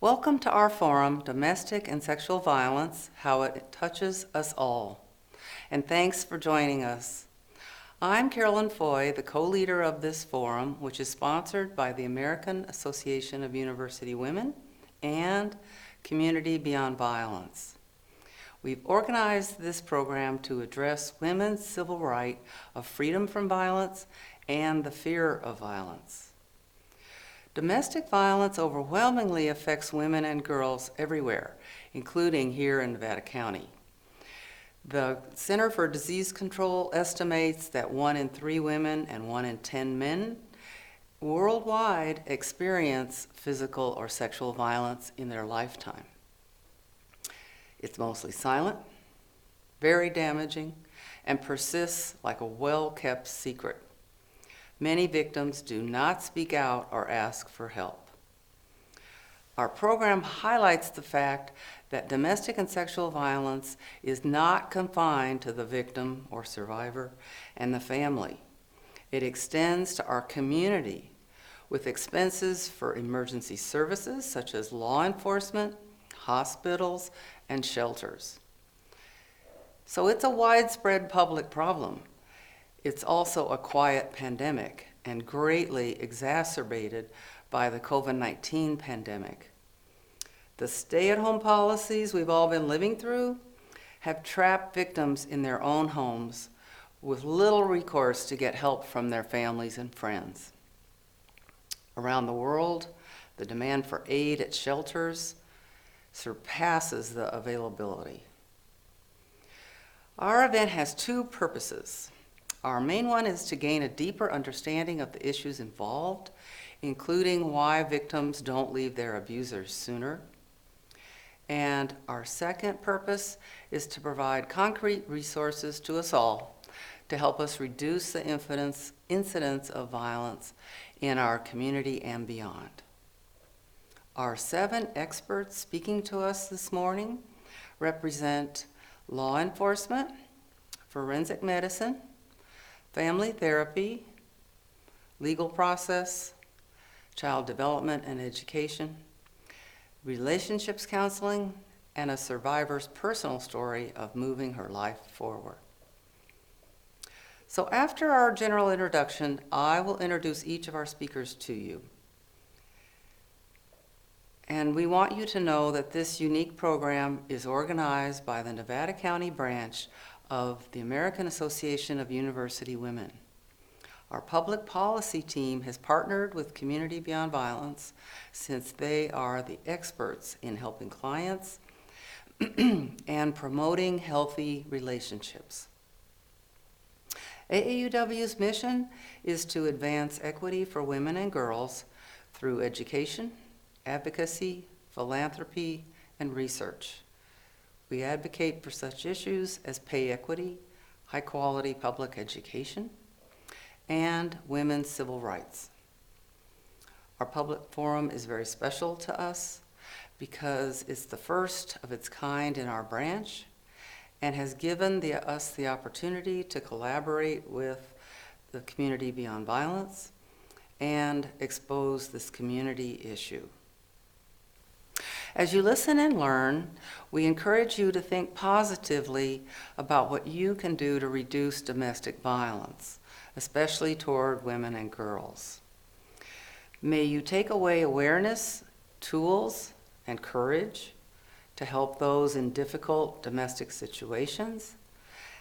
Welcome to our forum, Domestic and Sexual Violence, How It Touches Us All. And thanks for joining us. I'm Carolyn Feuille, the co-leader of this forum, which is sponsored by the American Association of University Women and Community Beyond Violence. We've organized this program to address women's civil right of freedom from violence and the fear of violence. Domestic violence overwhelmingly affects women and girls everywhere, including here in Nevada County. The Center for Disease Control estimates that 1 in 3 women and 1 in 10 men worldwide experience physical or sexual violence in their lifetime. It's mostly silent, very damaging, and persists like a well-kept secret. Many victims do not speak out or ask for help. Our program highlights the fact that domestic and sexual violence is not confined to the victim or survivor and the family. It extends to our community with expenses for emergency services such as law enforcement, hospitals, and shelters. So it's a widespread public problem. It's also a quiet pandemic and greatly exacerbated by the COVID-19 pandemic. The stay-at-home policies we've all been living through have trapped victims in their own homes with little recourse to get help from their families and friends. Around the world, the demand for aid at shelters surpasses the availability. Our event has 2 purposes. Our main one is to gain a deeper understanding of the issues involved, including why victims don't leave their abusers sooner. And our second purpose is to provide concrete resources to us all to help us reduce the incidence of violence in our community and beyond. Our 7 experts speaking to us this morning represent law enforcement, forensic medicine, family therapy, legal process, child development and education, relationships counseling, and a survivor's personal story of moving her life forward. So after our general introduction, I will introduce each of our speakers to you. And we want you to know that this unique program is organized by the Nevada County branch of the American Association of University Women. Our public policy team has partnered with Community Beyond Violence since they are the experts in helping clients and promoting healthy relationships. AAUW's mission is to advance equity for women and girls through education, advocacy, philanthropy, and research. We advocate for such issues as pay equity, high-quality public education, and women's civil rights. Our public forum is very special to us because it's the first of its kind in our branch and has given us the opportunity to collaborate with the Community Beyond Violence and expose this community issue. As you listen and learn, we encourage you to think positively about what you can do to reduce domestic violence, especially toward women and girls. May you take away awareness, tools, and courage to help those in difficult domestic situations,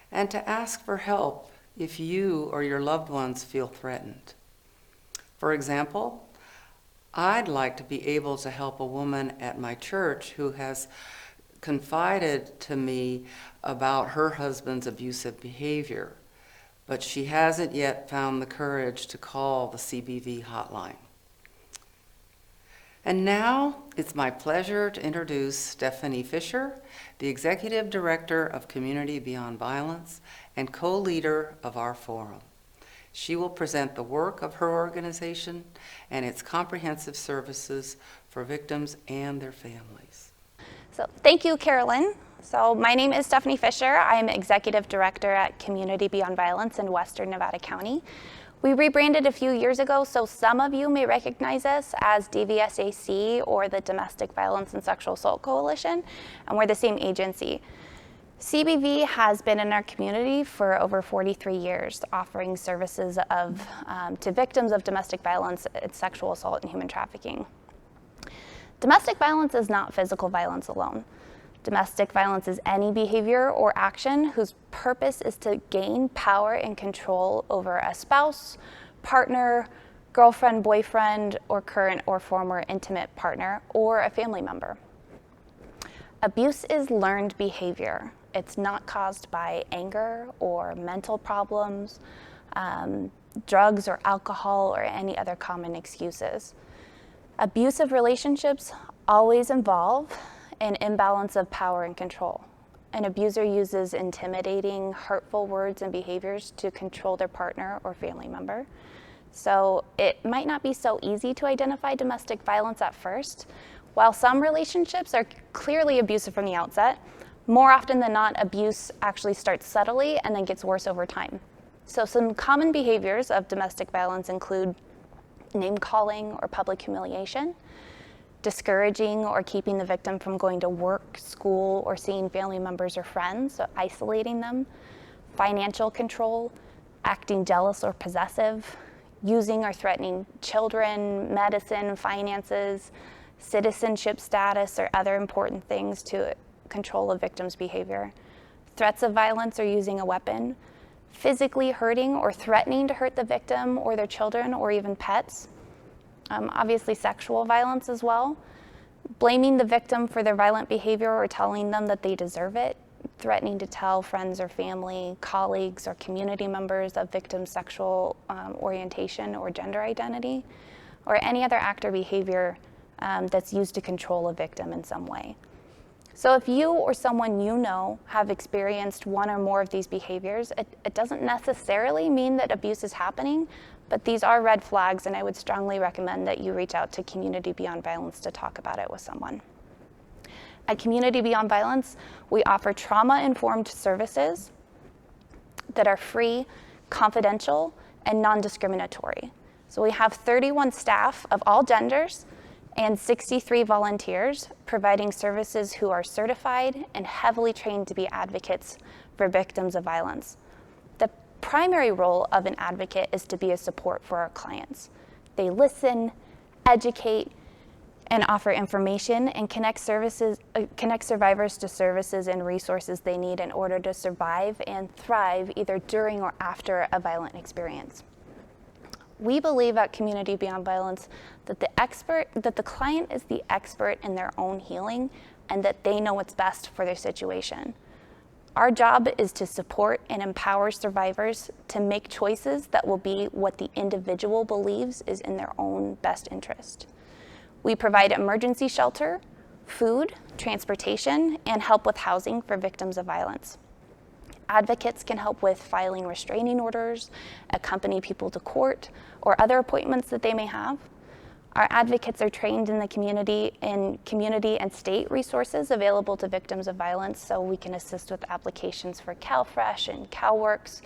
and to ask for help if you or your loved ones feel threatened. For example, I'd like to be able to help a woman at my church who has confided to me about her husband's abusive behavior, but she hasn't yet found the courage to call the CBV hotline. And now it's my pleasure to introduce Stephanie Fischer, the Executive Director of Community Beyond Violence and co-leader of our forum. She will present the work of her organization and its comprehensive services for victims and their families. So thank you, Carolyn. So my name is Stephanie Fischer. I'm Executive Director at Community Beyond Violence in Western Nevada County. We rebranded a few years ago, so some of you may recognize us as DVSAC or the Domestic Violence and Sexual Assault Coalition, and we're the same agency. CBV has been in our community for over 43 years, offering services to victims of domestic violence, sexual assault, and human trafficking. Domestic violence is not physical violence alone. Domestic violence is any behavior or action whose purpose is to gain power and control over a spouse, partner, girlfriend, boyfriend, or current or former intimate partner, or a family member. Abuse is learned behavior. It's not caused by anger or mental problems, drugs or alcohol, or any other common excuses. Abusive relationships always involve an imbalance of power and control. An abuser uses intimidating, hurtful words and behaviors to control their partner or family member. So it might not be so easy to identify domestic violence at first. While some relationships are clearly abusive from the outset, more often than not, abuse actually starts subtly and then gets worse over time. So some common behaviors of domestic violence include name-calling or public humiliation, discouraging or keeping the victim from going to work, school, or seeing family members or friends, so isolating them, financial control, acting jealous or possessive, using or threatening children, medicine, finances, citizenship status, or other important things to control a victim's behavior, threats of violence or using a weapon, physically hurting or threatening to hurt the victim or their children or even pets, obviously sexual violence as well, blaming the victim for their violent behavior or telling them that they deserve it, threatening to tell friends or family, colleagues, or community members of victims' sexual orientation or gender identity, or any other act or behavior that's used to control a victim in some way. So if you or someone you know have experienced one or more of these behaviors, it doesn't necessarily mean that abuse is happening, but these are red flags, and I would strongly recommend that you reach out to Community Beyond Violence to talk about it with someone. At Community Beyond Violence, we offer trauma-informed services that are free, confidential, and non-discriminatory. So we have 31 staff of all genders and 63 volunteers providing services who are certified and heavily trained to be advocates for victims of violence. The primary role of an advocate is to be a support for our clients. They listen, educate, and offer information and connect survivors to services and resources they need in order to survive and thrive either during or after a violent experience. We believe at Community Beyond Violence that the client is the expert in their own healing and that they know what's best for their situation. Our job is to support and empower survivors to make choices that will be what the individual believes is in their own best interest. We provide emergency shelter, food, transportation, and help with housing for victims of violence. Advocates can help with filing restraining orders, accompany people to court, or other appointments that they may have. Our advocates are trained in community and state resources available to victims of violence, so we can assist with applications for CalFresh and CalWorks,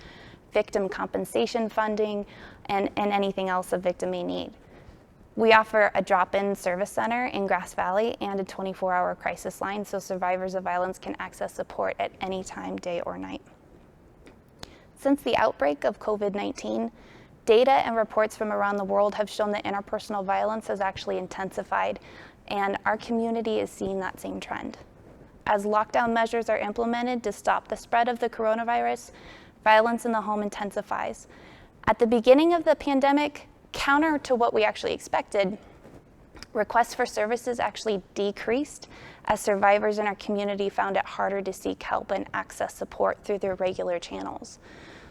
victim compensation funding, and anything else a victim may need. We offer a drop-in service center in Grass Valley and a 24-hour crisis line so survivors of violence can access support at any time, day or night. Since the outbreak of COVID-19, data and reports from around the world have shown that interpersonal violence has actually intensified, and our community is seeing that same trend. As lockdown measures are implemented to stop the spread of the coronavirus, violence in the home intensifies. At the beginning of the pandemic, counter to what we actually expected, requests for services actually decreased as survivors in our community found it harder to seek help and access support through their regular channels.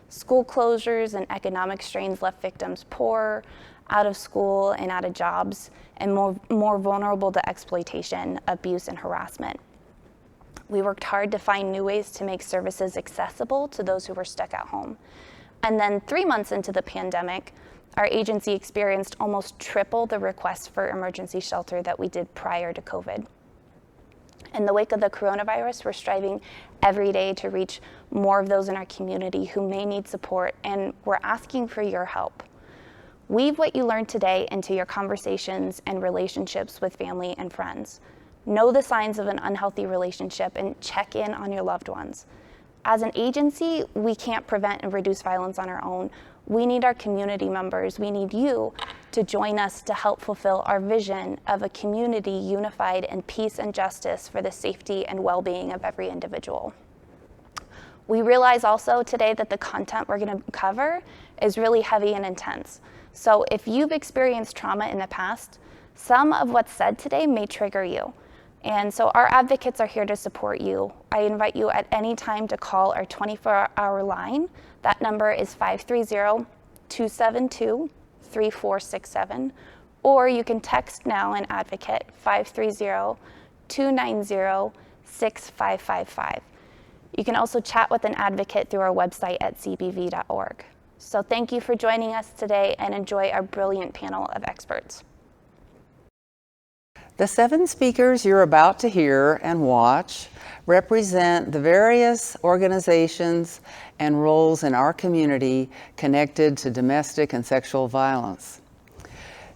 School closures and economic strains left victims poorer, out of school and out of jobs, and more vulnerable to exploitation, abuse, and harassment. We worked hard to find new ways to make services accessible to those who were stuck at home. And then 3 months into the pandemic, our agency experienced almost triple the requests for emergency shelter that we did prior to COVID. In the wake of the coronavirus, we're striving every day to reach more of those in our community who may need support, and we're asking for your help. Weave what you learned today into your conversations and relationships with family and friends. Know the signs of an unhealthy relationship and check in on your loved ones. As an agency, we can't prevent and reduce violence on our own. We need our community members, we need you to join us to help fulfill our vision of a community unified in peace and justice for the safety and well-being of every individual. We realize also today that the content we're going to cover is really heavy and intense. So if you've experienced trauma in the past, some of what's said today may trigger you. And so our advocates are here to support you. I invite you at any time to call our 24-hour line. That number is 530-272-3467. Or you can text now an advocate, 530-290-6555. You can also chat with an advocate through our website at cbv.org. So thank you for joining us today and enjoy our brilliant panel of experts. The 7 speakers you're about to hear and watch represent the various organizations and roles in our community connected to domestic and sexual violence.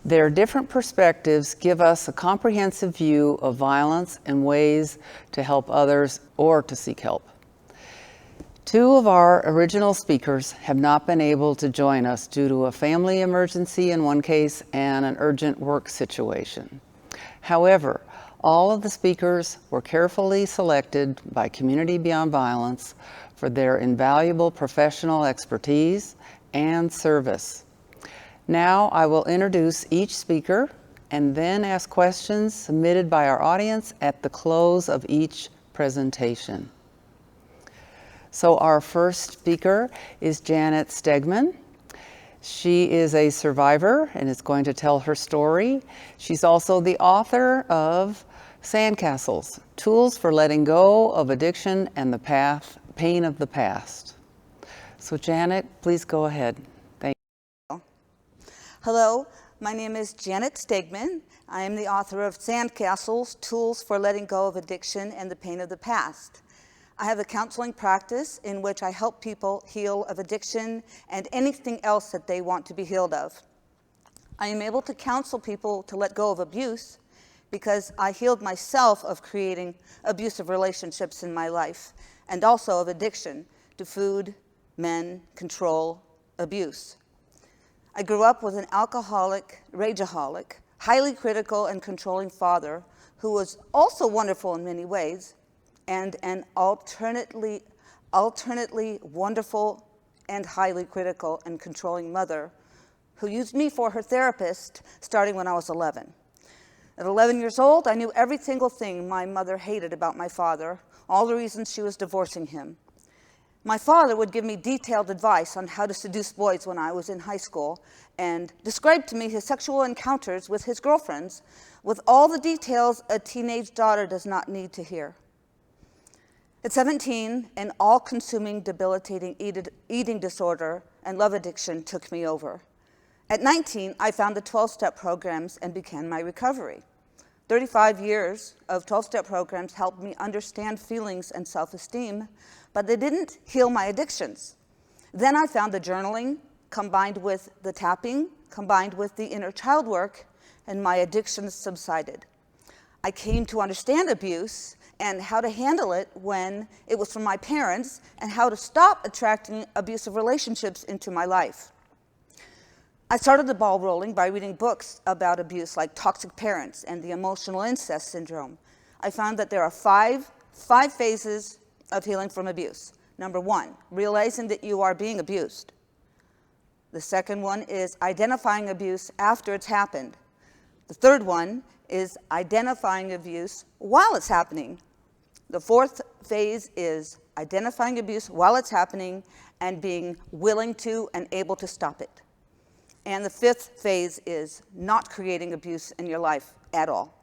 Their different perspectives give us a comprehensive view of violence and ways to help others or to seek help. 2 of our original speakers have not been able to join us due to a family emergency in one case and an urgent work situation. However, all of the speakers were carefully selected by Community Beyond Violence for their invaluable professional expertise and service. Now I will introduce each speaker and then ask questions submitted by our audience at the close of each presentation. So our first speaker is Janet Stegman. She is a survivor and is going to tell her story. She's also the author of Sandcastles, Tools for Letting Go of Addiction and the Pain of the Past. So Janet, please go ahead. Thank you. Hello, my name is Janet Stegman. I am the author of Sandcastles, Tools for Letting Go of Addiction and the Pain of the Past. I have a counseling practice in which I help people heal of addiction and anything else that they want to be healed of. I am able to counsel people to let go of abuse because I healed myself of creating abusive relationships in my life and also of addiction to food, men, control, abuse. I grew up with an alcoholic, rageaholic, highly critical and controlling father who was also wonderful in many ways, and an alternately wonderful and highly critical and controlling mother who used me for her therapist starting when I was 11. At 11 years old, I knew every single thing my mother hated about my father, all the reasons she was divorcing him. My father would give me detailed advice on how to seduce boys when I was in high school and describe to me his sexual encounters with his girlfriends with all the details a teenage daughter does not need to hear. At 17, an all-consuming, debilitating eating disorder and love addiction took me over. At 19, I found the 12-step programs and began my recovery. 35 years of 12-step programs helped me understand feelings and self-esteem, but they didn't heal my addictions. Then I found the journaling, combined with the tapping, combined with the inner child work, and my addictions subsided. I came to understand abuse and how to handle it when it was from my parents, and how to stop attracting abusive relationships into my life. I started the ball rolling by reading books about abuse like Toxic Parents and the Emotional Incest Syndrome. I found that there are five phases of healing from abuse. Number 1, realizing that you are being abused. The second one is identifying abuse after it's happened. The third one is identifying abuse while it's happening. The fourth phase is identifying abuse while it's happening and being willing to and able to stop it. And the fifth phase is not creating abuse in your life at all.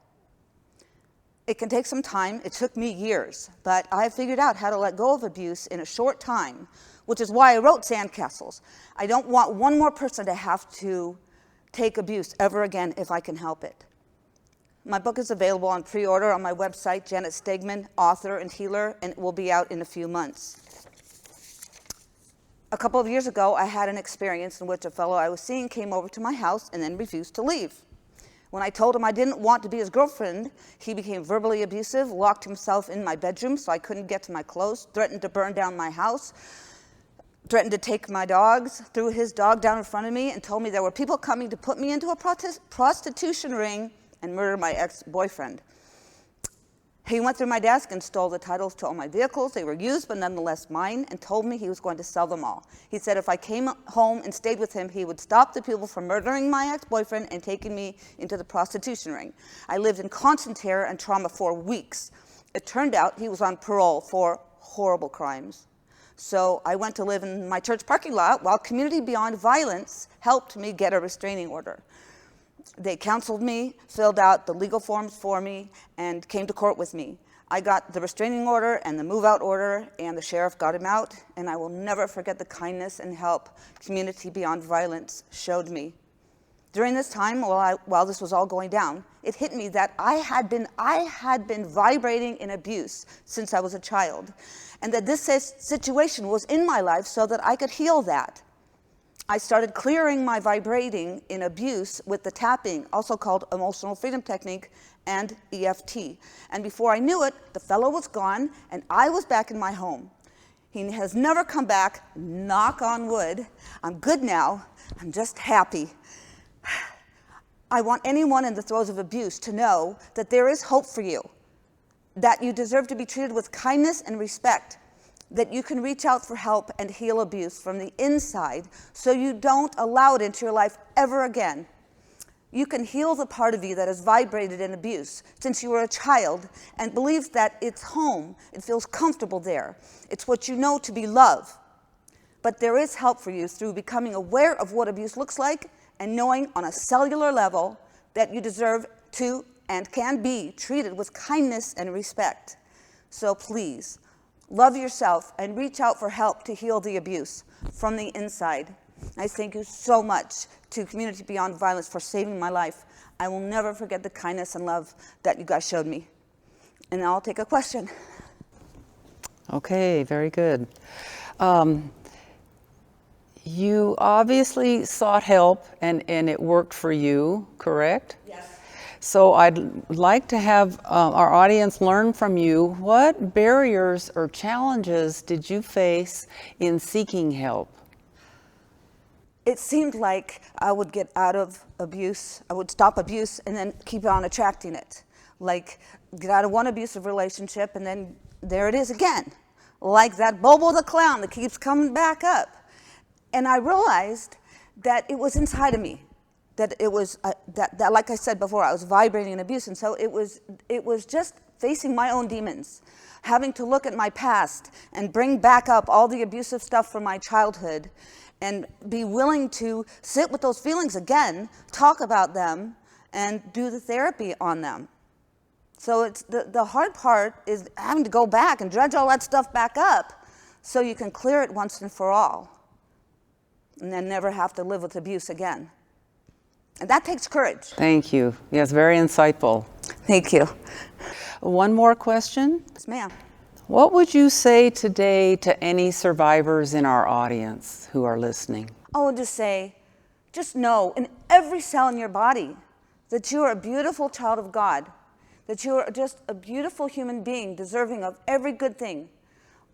It can take some time. It took me years, but I figured out how to let go of abuse in a short time, which is why I wrote Sandcastles. I don't want one more person to have to take abuse ever again if I can help it. My book is available on pre-order on my website, Janet Stegman, author and healer, and it will be out in a few months. A couple of years ago, I had an experience in which a fellow I was seeing came over to my house and then refused to leave. When I told him I didn't want to be his girlfriend, he became verbally abusive, locked himself in my bedroom so I couldn't get to my clothes, threatened to burn down my house, threatened to take my dogs, threw his dog down in front of me, and told me there were people coming to put me into a prostitution ring and murder my ex-boyfriend. He went through my desk and stole the titles to all my vehicles. They were used, but nonetheless mine, and told me he was going to sell them all. He said if I came home and stayed with him, he would stop the people from murdering my ex-boyfriend and taking me into the prostitution ring. I lived in constant terror and trauma for weeks. It turned out he was on parole for horrible crimes. So I went to live in my church parking lot while Community Beyond Violence helped me get a restraining order. They counseled me, filled out the legal forms for me, and came to court with me. I got the restraining order and the move-out order, and the sheriff got him out, and I will never forget the kindness and help Community Beyond Violence showed me. During this time, while this was all going down, it hit me that I had been vibrating in abuse since I was a child, and that this situation was in my life so that I could heal that. I started clearing my vibrating in abuse with the tapping, also called emotional freedom technique, and EFT. And before I knew it, the fellow was gone, and I was back in my home. He has never come back, knock on wood. I'm good now. I'm just happy. I want anyone in the throes of abuse to know that there is hope for you, that you deserve to be treated with kindness and respect, that you can reach out for help and heal abuse from the inside so you don't allow it into your life ever again. You can heal the part of you that has vibrated in abuse since you were a child and believes that it's home, it feels comfortable there. It's what you know to be love. But there is help for you through becoming aware of what abuse looks like and knowing on a cellular level that you deserve to and can be treated with kindness and respect. So please, love yourself and reach out for help to heal the abuse from the inside. I thank you so much to Community Beyond Violence for saving my life. I will never forget the kindness and love that you guys showed me. And now I'll take a question. Okay, very good. You obviously sought help and it worked for you, correct? Yes. So I'd like to have our audience learn from you, what barriers or challenges did you face in seeking help? It seemed like I would get out of abuse, I would stop abuse and then keep on attracting it. Like get out of one abusive relationship and then there it is again. Like that Bobo the clown that keeps coming back up. And I realized that it was inside of me. That it was, that like I said before, I was vibrating in abuse. And so it was just facing my own demons, having to look at my past and bring back up all the abusive stuff from my childhood and be willing to sit with those feelings again, talk about them, and do the therapy on them. So it's the hard part is having to go back and dredge all that stuff back up so you can clear it once and for all and then never have to live with abuse again. And that takes courage. Thank you. Yes, very insightful. Thank you. One more question. Yes, ma'am. What would you say today to any survivors in our audience who are listening? I would just say, just know in every cell in your body that you are a beautiful child of God, that you are just a beautiful human being deserving of every good thing,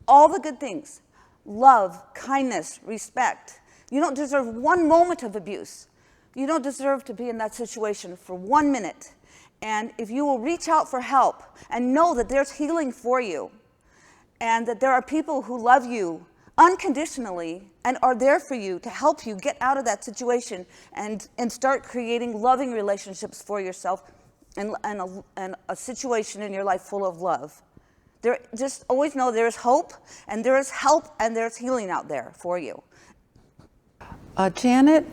all the good things, love, kindness, respect. You don't deserve one moment of abuse. You don't deserve to be in that situation for 1 minute. And if you will reach out for help and know that there's healing for you and that there are people who love you unconditionally and are there for you to help you get out of that situation and start creating loving relationships for yourself and a situation in your life full of love. Just always know there is hope and there is help and there's healing out there for you. Janet,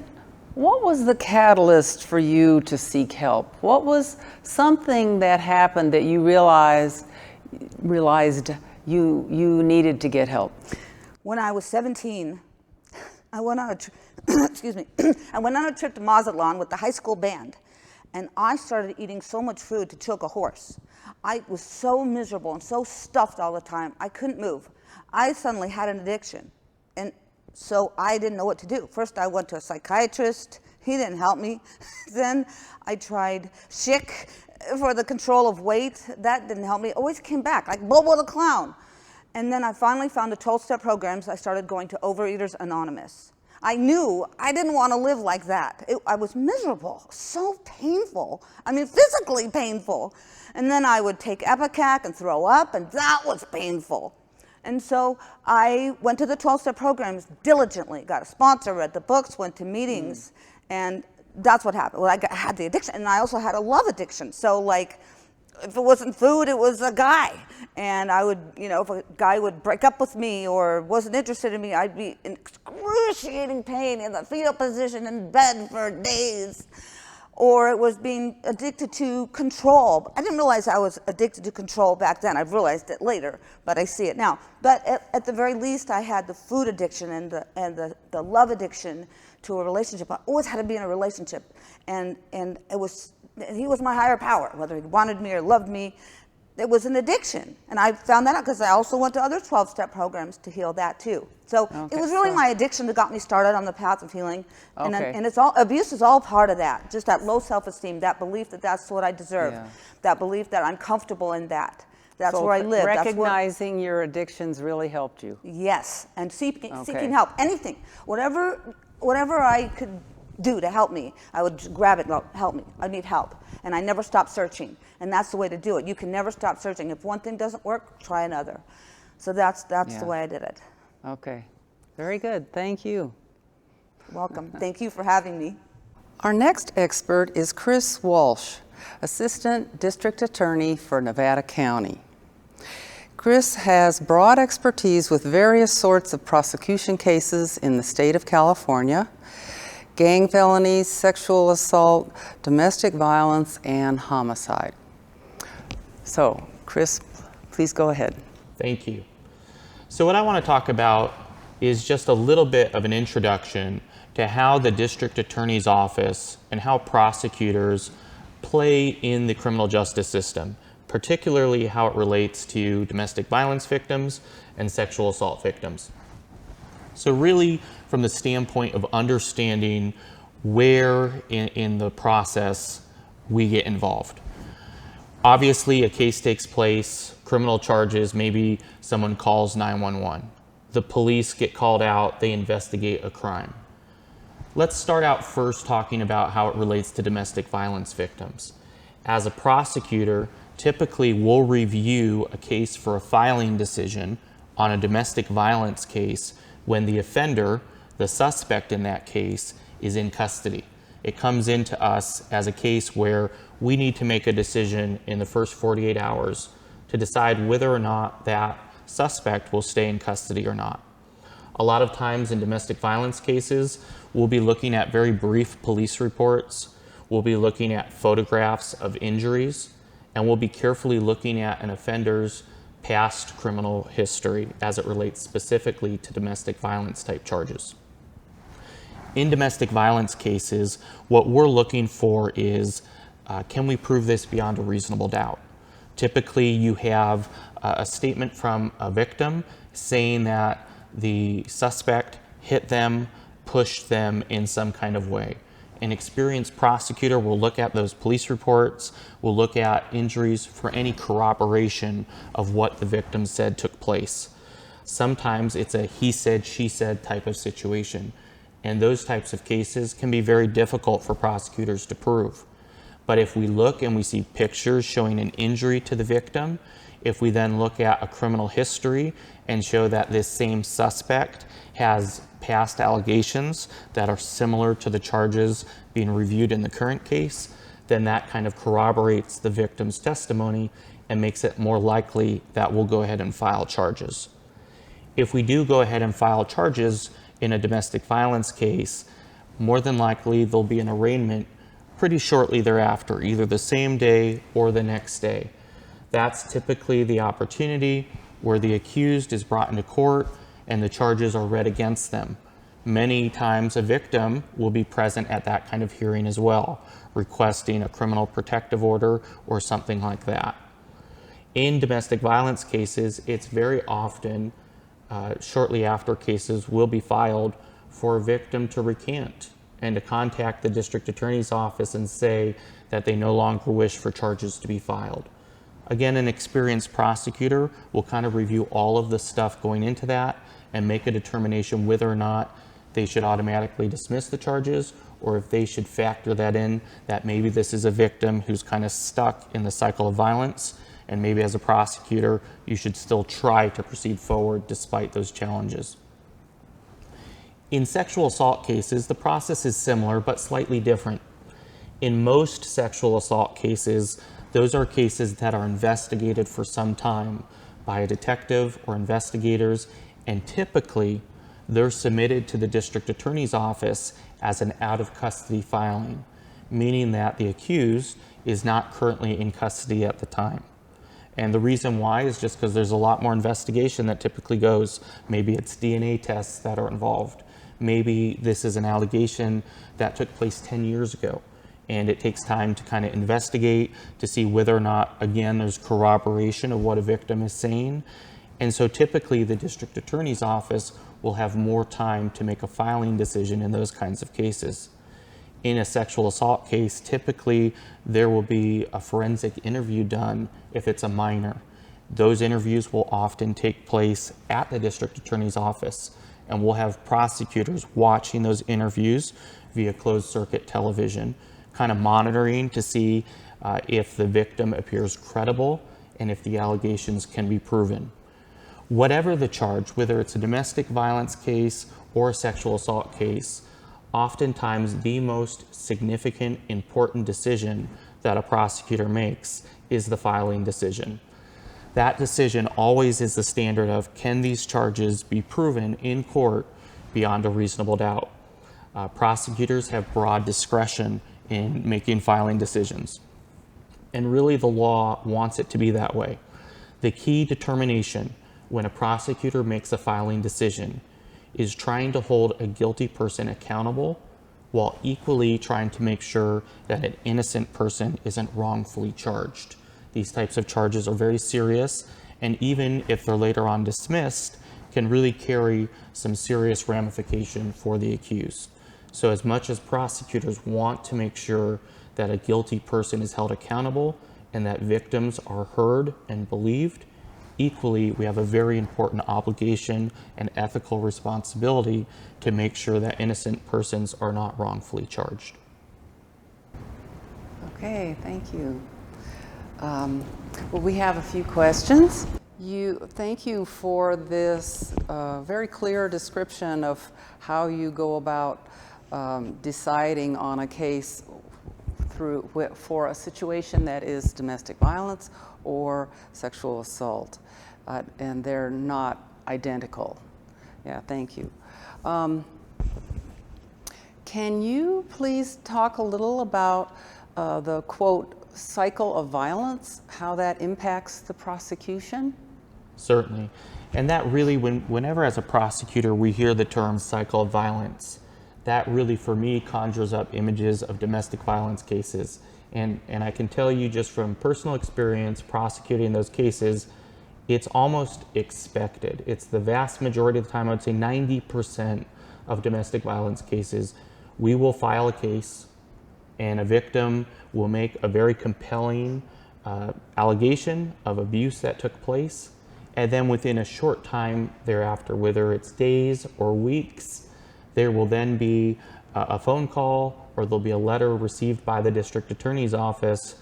what was the catalyst for you to seek help? What was something that happened that you realized you needed to get help? When I was 17, I went on a excuse me. I went on a trip to Mazatlan with the high school band, and I started eating so much food to choke a horse. I was so miserable and so stuffed all the time. I couldn't move. I suddenly had an addiction, and So I didn't know what to do. First I went to a psychiatrist. He didn't help me. Then I tried Schick for the control of weight. That didn't help me. It always came back, like Bobo the Clown. And then I finally found the 12-step programs. I started going to Overeaters Anonymous. I knew I didn't want to live like that. I was miserable, so painful. I mean, physically painful. And then I would take Epicac and throw up, and that was painful. And so I went to the 12-step programs diligently, got a sponsor, read the books, went to meetings, and that's what happened. Well, I had the addiction, and I also had a love addiction. So like, if it wasn't food, it was a guy. And I would, you know, if a guy would break up with me or wasn't interested in me, I'd be in excruciating pain in the fetal position in bed for days. Or it was being addicted to control. I didn't realize I was addicted to control back then. I've realized it later, but I see it now. But at the very least, I had the food addiction and the love addiction to a relationship. I always had to be in a relationship. And he was my higher power, whether he wanted me or loved me. It was an addiction. And I found that out because I also went to other 12-step programs to heal that too. So it was really my addiction that got me started on the path of healing. And it's all, abuse is all part of that. Just that low self-esteem, that belief that that's what I deserve, that belief that I'm comfortable in that. That's where I live. Recognizing your addictions really helped you. Yes, and seeking help, anything. Whatever I could do to help me, I would grab it, help me, I need help. And I never stopped searching. And that's the way to do it. You can never stop searching. If one thing doesn't work, try another. So that's the way I did it. Okay, very good, thank you. Welcome, thank you for having me. Our next expert is Chris Walsh, Assistant District Attorney for Nevada County. Chris has broad expertise with various sorts of prosecution cases in the state of California: gang felonies, sexual assault, domestic violence, and homicide. So, Chris, please go ahead. Thank you. So what I want to talk about is just a little bit of an introduction to how the district attorney's office and how prosecutors play in the criminal justice system, particularly how it relates to domestic violence victims and sexual assault victims. So really, from the standpoint of understanding where in the process we get involved. Obviously, a case takes place, criminal charges, maybe someone calls 911. The police get called out, they investigate a crime. Let's start out first talking about how it relates to domestic violence victims. As a prosecutor, typically we'll review a case for a filing decision on a domestic violence case when the offender, the suspect in that case, is in custody. It comes into us as a case where we need to make a decision in the first 48 hours to decide whether or not that suspect will stay in custody or not. A lot of times in domestic violence cases, we'll be looking at very brief police reports, we'll be looking at photographs of injuries, and we'll be carefully looking at an offender's past criminal history as it relates specifically to domestic violence type charges. In domestic violence cases, what we're looking for is, can we prove this beyond a reasonable doubt? Typically, you have a statement from a victim saying that the suspect hit them, pushed them in some kind of way. An experienced prosecutor will look at those police reports, will look at injuries for any corroboration of what the victim said took place. Sometimes it's a he said, she said type of situation. And those types of cases can be very difficult for prosecutors to prove. But if we look and we see pictures showing an injury to the victim, if we then look at a criminal history and show that this same suspect has past allegations that are similar to the charges being reviewed in the current case, then that kind of corroborates the victim's testimony and makes it more likely that we'll go ahead and file charges. If we do go ahead and file charges in a domestic violence case, more than likely there'll be an arraignment pretty shortly thereafter, either the same day or the next day. That's typically the opportunity where the accused is brought into court and the charges are read against them. Many times a victim will be present at that kind of hearing as well, requesting a criminal protective order or something like that. In domestic violence cases, it's very often shortly after cases will be filed for a victim to recant and to contact the district attorney's office and say that they no longer wish for charges to be filed. Again, an experienced prosecutor will kind of review all of the stuff going into that and make a determination whether or not they should automatically dismiss the charges, or if they should factor that in, that maybe this is a victim who's kind of stuck in the cycle of violence, and maybe as a prosecutor, you should still try to proceed forward despite those challenges. In sexual assault cases, the process is similar but slightly different. In most sexual assault cases, those are cases that are investigated for some time by a detective or investigators, and typically they're submitted to the district attorney's office as an out-of-custody filing, meaning that the accused is not currently in custody at the time. And the reason why is just because there's a lot more investigation that typically goes. Maybe it's DNA tests that are involved. Maybe this is an allegation that took place 10 years ago, and it takes time to kind of investigate to see whether or not, again, there's corroboration of what a victim is saying. And so typically the district attorney's office will have more time to make a filing decision in those kinds of cases. In a sexual assault case, typically there will be a forensic interview done if it's a minor. Those interviews will often take place at the district attorney's office, and we'll have prosecutors watching those interviews via closed circuit television, kind of monitoring to see if the victim appears credible and if the allegations can be proven. Whatever the charge, whether it's a domestic violence case or a sexual assault case, oftentimes the most significant, important decision that a prosecutor makes is the filing decision. That decision always is the standard of, can these charges be proven in court beyond a reasonable doubt? Prosecutors have broad discretion in making filing decisions. And really the law wants it to be that way. The key determination when a prosecutor makes a filing decision is trying to hold a guilty person accountable while equally trying to make sure that an innocent person isn't wrongfully charged. These types of charges are very serious, and even if they're later on dismissed, can really carry some serious ramification for the accused. So as much as prosecutors want to make sure that a guilty person is held accountable and that victims are heard and believed, equally, we have a very important obligation and ethical responsibility to make sure that innocent persons are not wrongfully charged. Okay, thank you. Well, we have a few questions. Thank you for this very clear description of how you go about deciding on a case for a situation that is domestic violence or sexual assault, and they're not identical. Yeah, thank you. Can you please talk a little about the quote, cycle of violence, how that impacts the prosecution? Certainly. And that really, whenever as a prosecutor we hear the term cycle of violence, that really for me conjures up images of domestic violence cases. And I can tell you just from personal experience prosecuting those cases, it's almost expected. It's the vast majority of the time, I would say 90% of domestic violence cases, we will file a case and a victim will make a very compelling allegation of abuse that took place. And then within a short time thereafter, whether it's days or weeks, there will then be a phone call or there'll be a letter received by the district attorney's office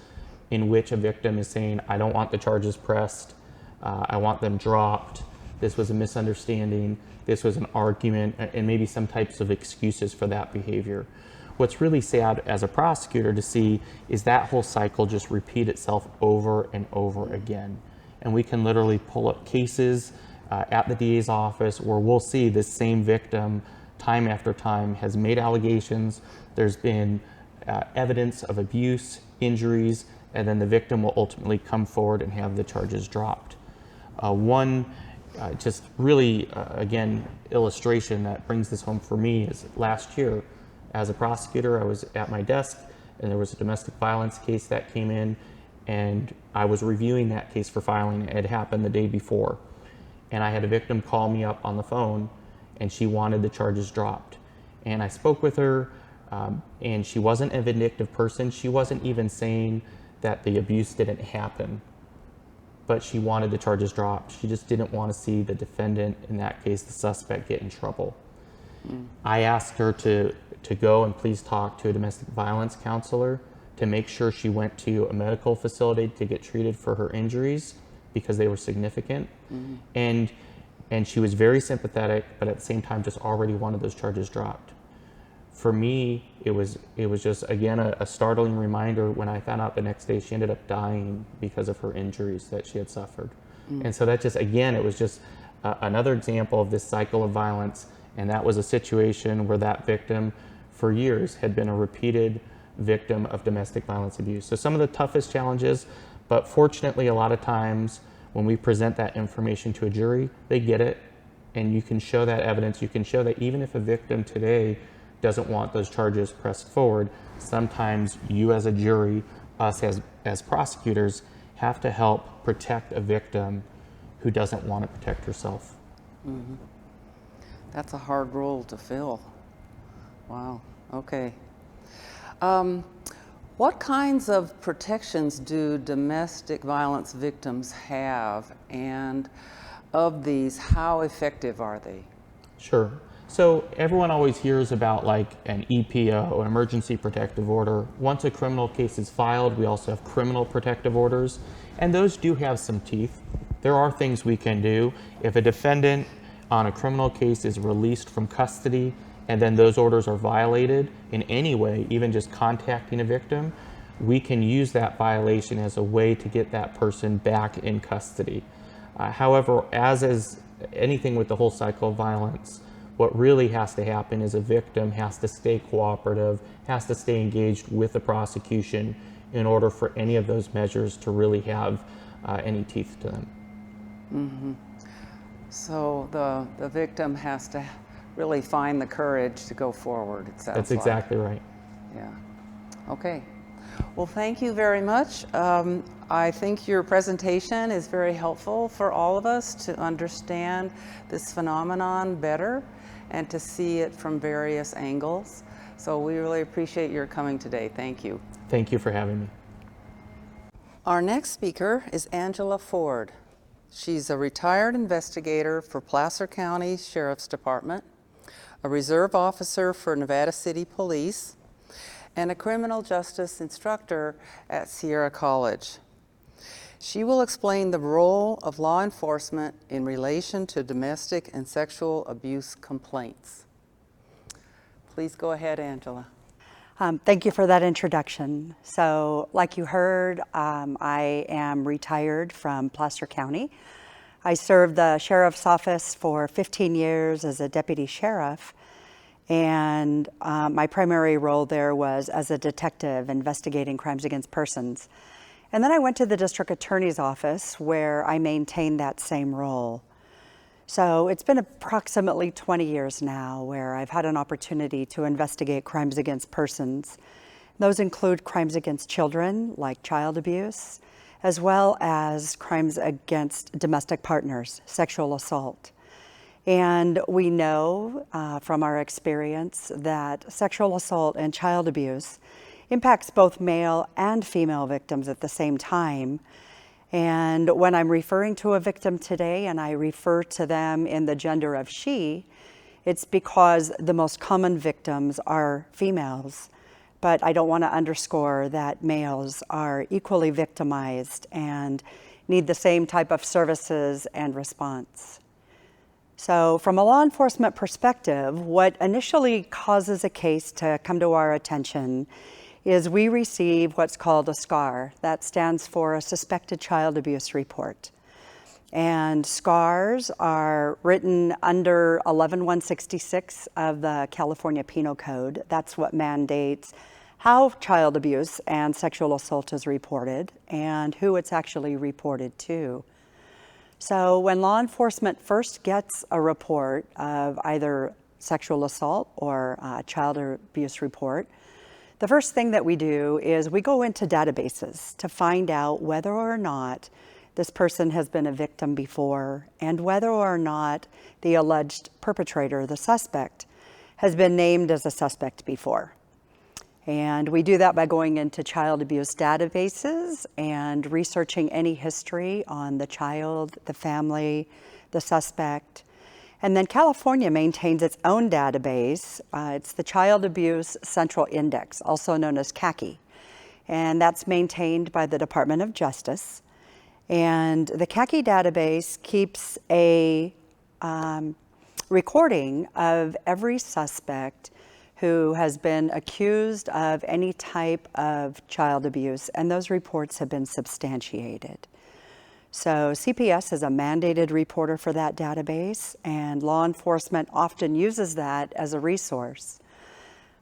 in which a victim is saying, I don't want the charges pressed, I want them dropped, this was a misunderstanding, this was an argument, and maybe some types of excuses for that behavior. What's really sad as a prosecutor to see is that whole cycle just repeat itself over and over again. And we can literally pull up cases at the DA's office where we'll see this same victim time after time has made allegations, there's been evidence of abuse, injuries, and then the victim will ultimately come forward and have the charges dropped. One just really, again, illustration that brings this home for me is last year, as a prosecutor, I was at my desk and there was a domestic violence case that came in, and I was reviewing that case for filing. It had happened the day before. And I had a victim call me up on the phone, and she wanted the charges dropped. And I spoke with her, and she wasn't a vindictive person. She wasn't even saying that the abuse didn't happen, but she wanted the charges dropped. She just didn't want to see the defendant, in that case, the suspect, get in trouble. I asked her to go and please talk to a domestic violence counselor to make sure she went to a medical facility to get treated for her injuries because they were significant. And she was very sympathetic, but at the same time just already wanted those charges dropped. For me, it was just, again, a startling reminder when I found out the next day she ended up dying because of her injuries that she had suffered. And so that just, again, it was just another example of this cycle of violence. And that was a situation where that victim for years had been a repeated victim of domestic violence abuse. So some of the toughest challenges, but fortunately a lot of times when we present that information to a jury, they get it, and you can show that evidence. You can show that even if a victim today doesn't want those charges pressed forward, sometimes you as a jury, us as prosecutors, have to help protect a victim who doesn't want to protect herself. That's a hard role to fill. Wow, okay. What kinds of protections do domestic violence victims have, and of these, how effective are they? Sure. So everyone always hears about like an EPO, an emergency protective order. Once a criminal case is filed, we also have criminal protective orders, and those do have some teeth. There are things we can do. If a defendant on a criminal case is released from custody and then those orders are violated in any way, even just contacting a victim, we can use that violation as a way to get that person back in custody. However, as is anything with the whole cycle of violence, what really has to happen is a victim has to stay cooperative, has to stay engaged with the prosecution in order for any of those measures to really have any teeth to them. So the victim has to really find the courage to go forward, it sounds That's like. exactly right. Yeah. Okay. Well, thank you very much. I think your presentation is very helpful for all of us to understand this phenomenon better and to see it from various angles. So we really appreciate your coming today. Thank you. Thank you for having me. Our next speaker is Angela Ford. She's a retired investigator for Placer County Sheriff's Department, a reserve officer for Nevada City Police, and a criminal justice instructor at Sierra College. She will explain the role of law enforcement in relation to domestic and sexual abuse complaints. Please go ahead, Angela. Thank you for that introduction. So, like you heard, I am retired from Placer County. I served the sheriff's office for 15 years as a deputy sheriff, and my primary role there was as a detective investigating crimes against persons. And then I went to the district attorney's office where I maintained that same role. So it's been approximately 20 years now where I've had an opportunity to investigate crimes against persons. Those include crimes against children, like child abuse, as well as crimes against domestic partners, sexual assault. And we know from our experience that sexual assault and child abuse impacts both male and female victims at the same time. And when I'm referring to a victim today and I refer to them in the gender of she, it's because the most common victims are females. But I don't want to underscore that males are equally victimized and need the same type of services and response. So from a law enforcement perspective, what initially causes a case to come to our attention is we receive what's called a SCAR. That stands for a Suspected Child Abuse Report. And SCARs are written under 11166 of the California Penal Code. That's what mandates how child abuse and sexual assault is reported and who it's actually reported to. So when law enforcement first gets a report of either sexual assault or a child abuse report, the first thing that we do is we go into databases to find out whether or not this person has been a victim before, and whether or not the alleged perpetrator, the suspect, has been named as a suspect before. And we do that by going into child abuse databases and researching any history on the child, the family, the suspect. And then California maintains its own database. It's the Child Abuse Central Index, also known as CACI. And that's maintained by the Department of Justice. And the CACI database keeps a recording of every suspect who has been accused of any type of child abuse, and those reports have been substantiated. So CPS is a mandated reporter for that database, and law enforcement often uses that as a resource.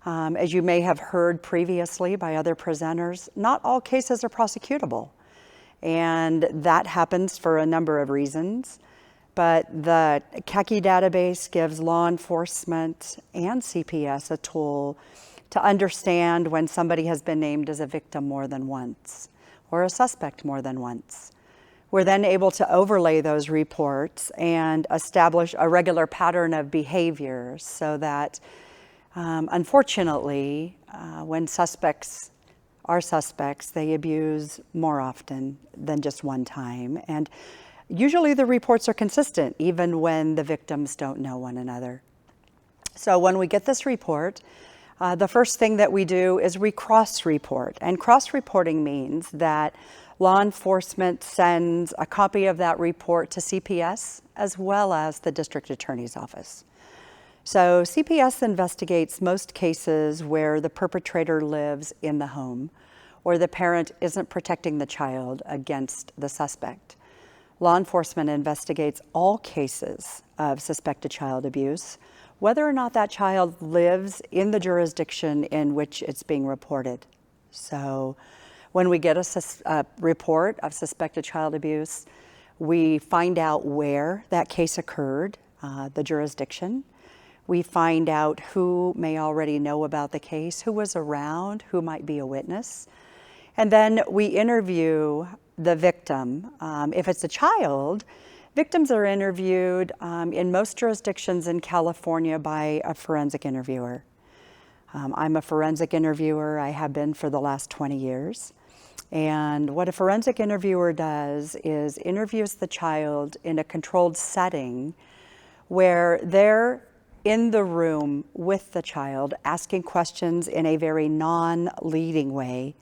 As you may have heard previously by other presenters, not all cases are prosecutable, and that happens for a number of reasons. But the CACI database gives law enforcement and CPS a tool to understand when somebody has been named as a victim more than once or a suspect more than once. We're then able to overlay those reports and establish a regular pattern of behavior so that, unfortunately, when suspects are suspects, they abuse more often than just one time. And usually the reports are consistent, even when the victims don't know one another. So when we get this report, the first thing that we do is we cross-report. And cross-reporting means that law enforcement sends a copy of that report to CPS as well as the district attorney's office. So CPS investigates most cases where the perpetrator lives in the home or the parent isn't protecting the child against the suspect. Law enforcement investigates all cases of suspected child abuse, whether or not that child lives in the jurisdiction in which it's being reported. So when we get a report of suspected child abuse, we find out where that case occurred, the jurisdiction. We find out who may already know about the case, who was around, who might be a witness. And then we interview the victim. If it's a child, victims are interviewed in most jurisdictions in California by a forensic interviewer. I'm a forensic interviewer. I have been for the last 20 years. And what a forensic interviewer does is interviews the child in a controlled setting where they're in the room with the child, asking questions in a very non-leading way,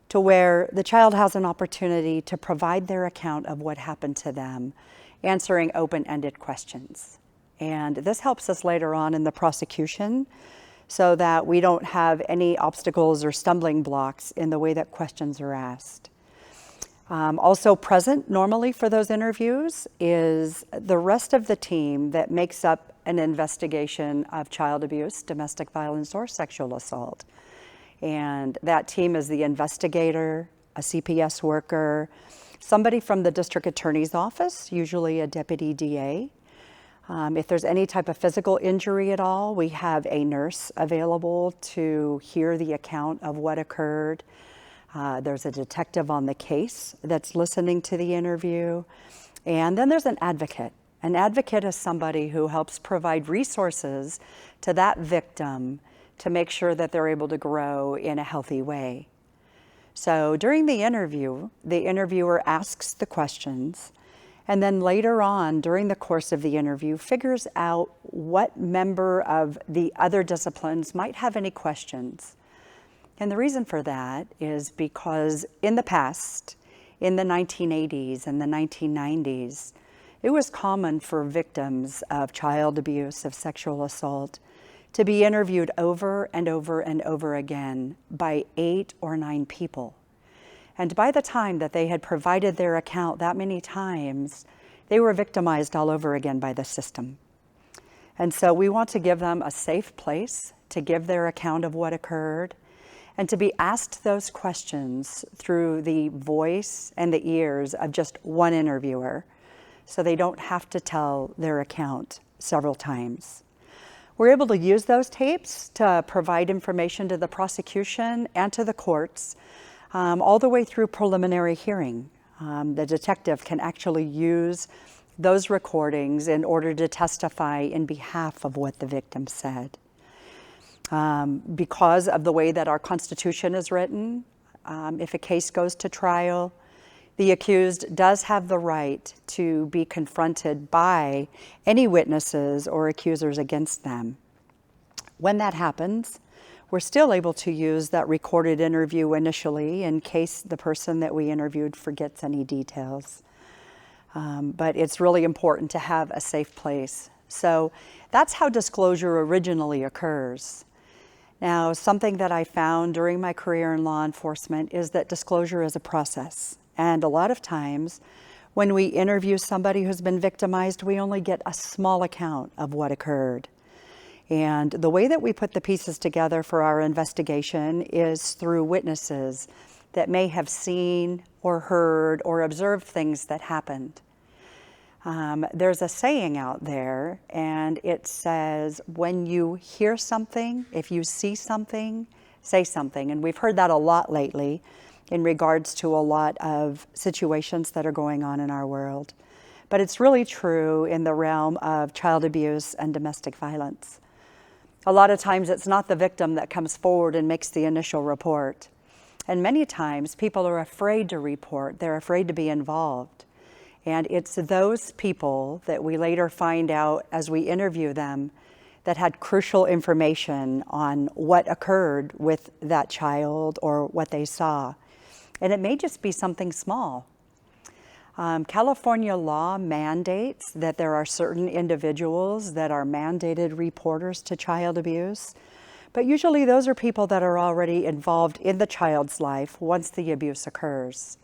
to where the child has an opportunity to provide their account of what happened to them, answering open-ended questions. And this helps us later on in the prosecution so that we don't have any obstacles or stumbling blocks in the way that questions are asked. Also present normally for those interviews is the rest of the team that makes up an investigation of child abuse, domestic violence, or sexual assault. And that team is the investigator, a CPS worker, somebody from the district attorney's office, usually a deputy DA. If there's any type of physical injury at all, we have a nurse available to hear the account of what occurred. There's a detective on the case that's listening to the interview. And then there's an advocate. An advocate is somebody who helps provide resources to that victim to make sure that they're able to grow in a healthy way. So during the interview, the interviewer asks the questions, and then later on during the course of the interview figures out what member of the other disciplines might have any questions. And the reason for that is because in the past, in the 1980s and the 1990s, it was common for victims of child abuse, of sexual assault, to be interviewed over and over and over again by 8 or 9 people. And by the time that they had provided their account that many times, they were victimized all over again by the system. And so we want to give them a safe place to give their account of what occurred and to be asked those questions through the voice and the ears of just one interviewer, so they don't have to tell their account several times. We're able to use those tapes to provide information to the prosecution and to the courts all the way through preliminary hearing. The detective can actually use those recordings in order to testify in behalf of what the victim said. Because of the way that our Constitution is written, if a case goes to trial, the accused does have the right to be confronted by any witnesses or accusers against them. When that happens, we're still able to use that recorded interview initially in case the person that we interviewed forgets any details. But it's really important to have a safe place. So that's how disclosure originally occurs. Now, something that I found during my career in law enforcement is that disclosure is a process. And a lot of times, when we interview somebody who's been victimized, we only get a small account of what occurred. And the way that we put the pieces together for our investigation is through witnesses that may have seen or heard or observed things that happened. There's a saying out there, and it says, when you hear something, if you see something, say something. And we've heard that a lot lately in regards to a lot of situations that are going on in our world. But it's really true in the realm of child abuse and domestic violence. A lot of times it's not the victim that comes forward and makes the initial report. And many times people are afraid to report, they're afraid to be involved. And it's those people that we later find out as we interview them that had crucial information on what occurred with that child or what they saw. And it may just be something small. California law mandates that there are certain individuals that are mandated reporters to child abuse, but usually those are people that are already involved in the child's life once the abuse occurs.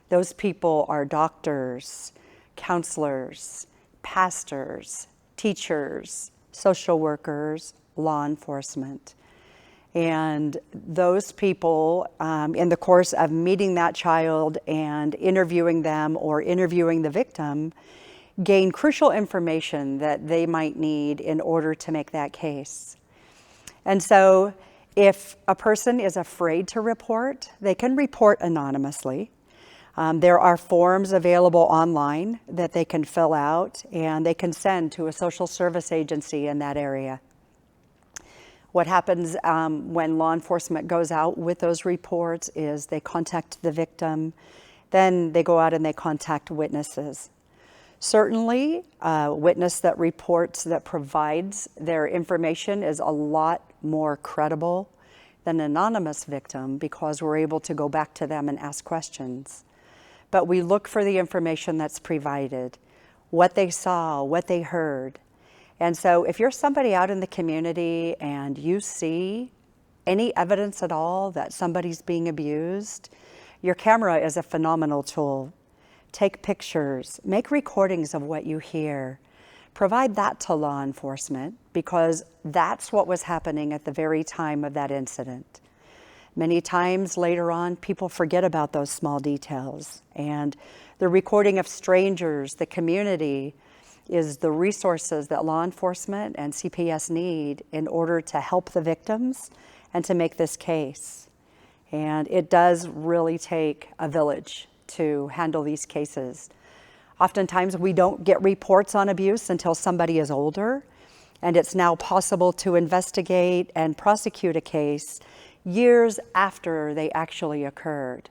Those people are doctors, counselors, pastors, teachers, social workers, law enforcement. And those people, in the course of meeting that child and interviewing them or interviewing the victim, gain crucial information that they might need in order to make that case. And so if a person is afraid to report, they can report anonymously. There are forms available online that they can fill out, and they can send to a social service agency in that area. What happens when law enforcement goes out with those reports is they contact the victim, then they go out and they contact witnesses. Certainly, a witness that reports, that provides their information is a lot more credible than an anonymous victim because we're able to go back to them and ask questions. But we look for the information that's provided, what they saw, what they heard. And so if you're somebody out in the community and you see any evidence at all that somebody's being abused, your camera is a phenomenal tool. Take pictures, make recordings of what you hear. Provide that to law enforcement because that's what was happening at the very time of that incident. Many times later on, people forget about those small details. And the recording of strangers, the community, is the resources that law enforcement and CPS need in order to help the victims and to make this case. And it does really take a village to handle these cases. Oftentimes we don't get reports on abuse until somebody is older, and it's now possible to investigate and prosecute a case years after they actually occurred.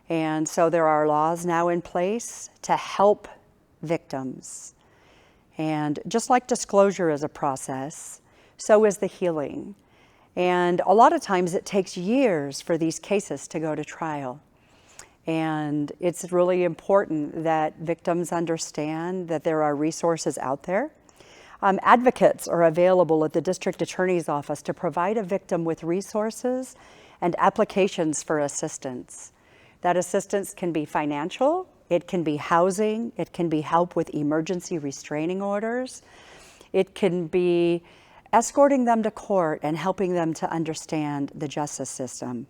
And so there are laws now in place to help victims. And just like disclosure is a process, so is the healing. And a lot of times it takes years for these cases to go to trial. And it's really important that victims understand that there are resources out there. Advocates are available at the district attorney's office to provide a victim with resources and applications for assistance. That assistance can be financial, it can be housing, it can be help with emergency restraining orders, it can be escorting them to court and helping them to understand the justice system.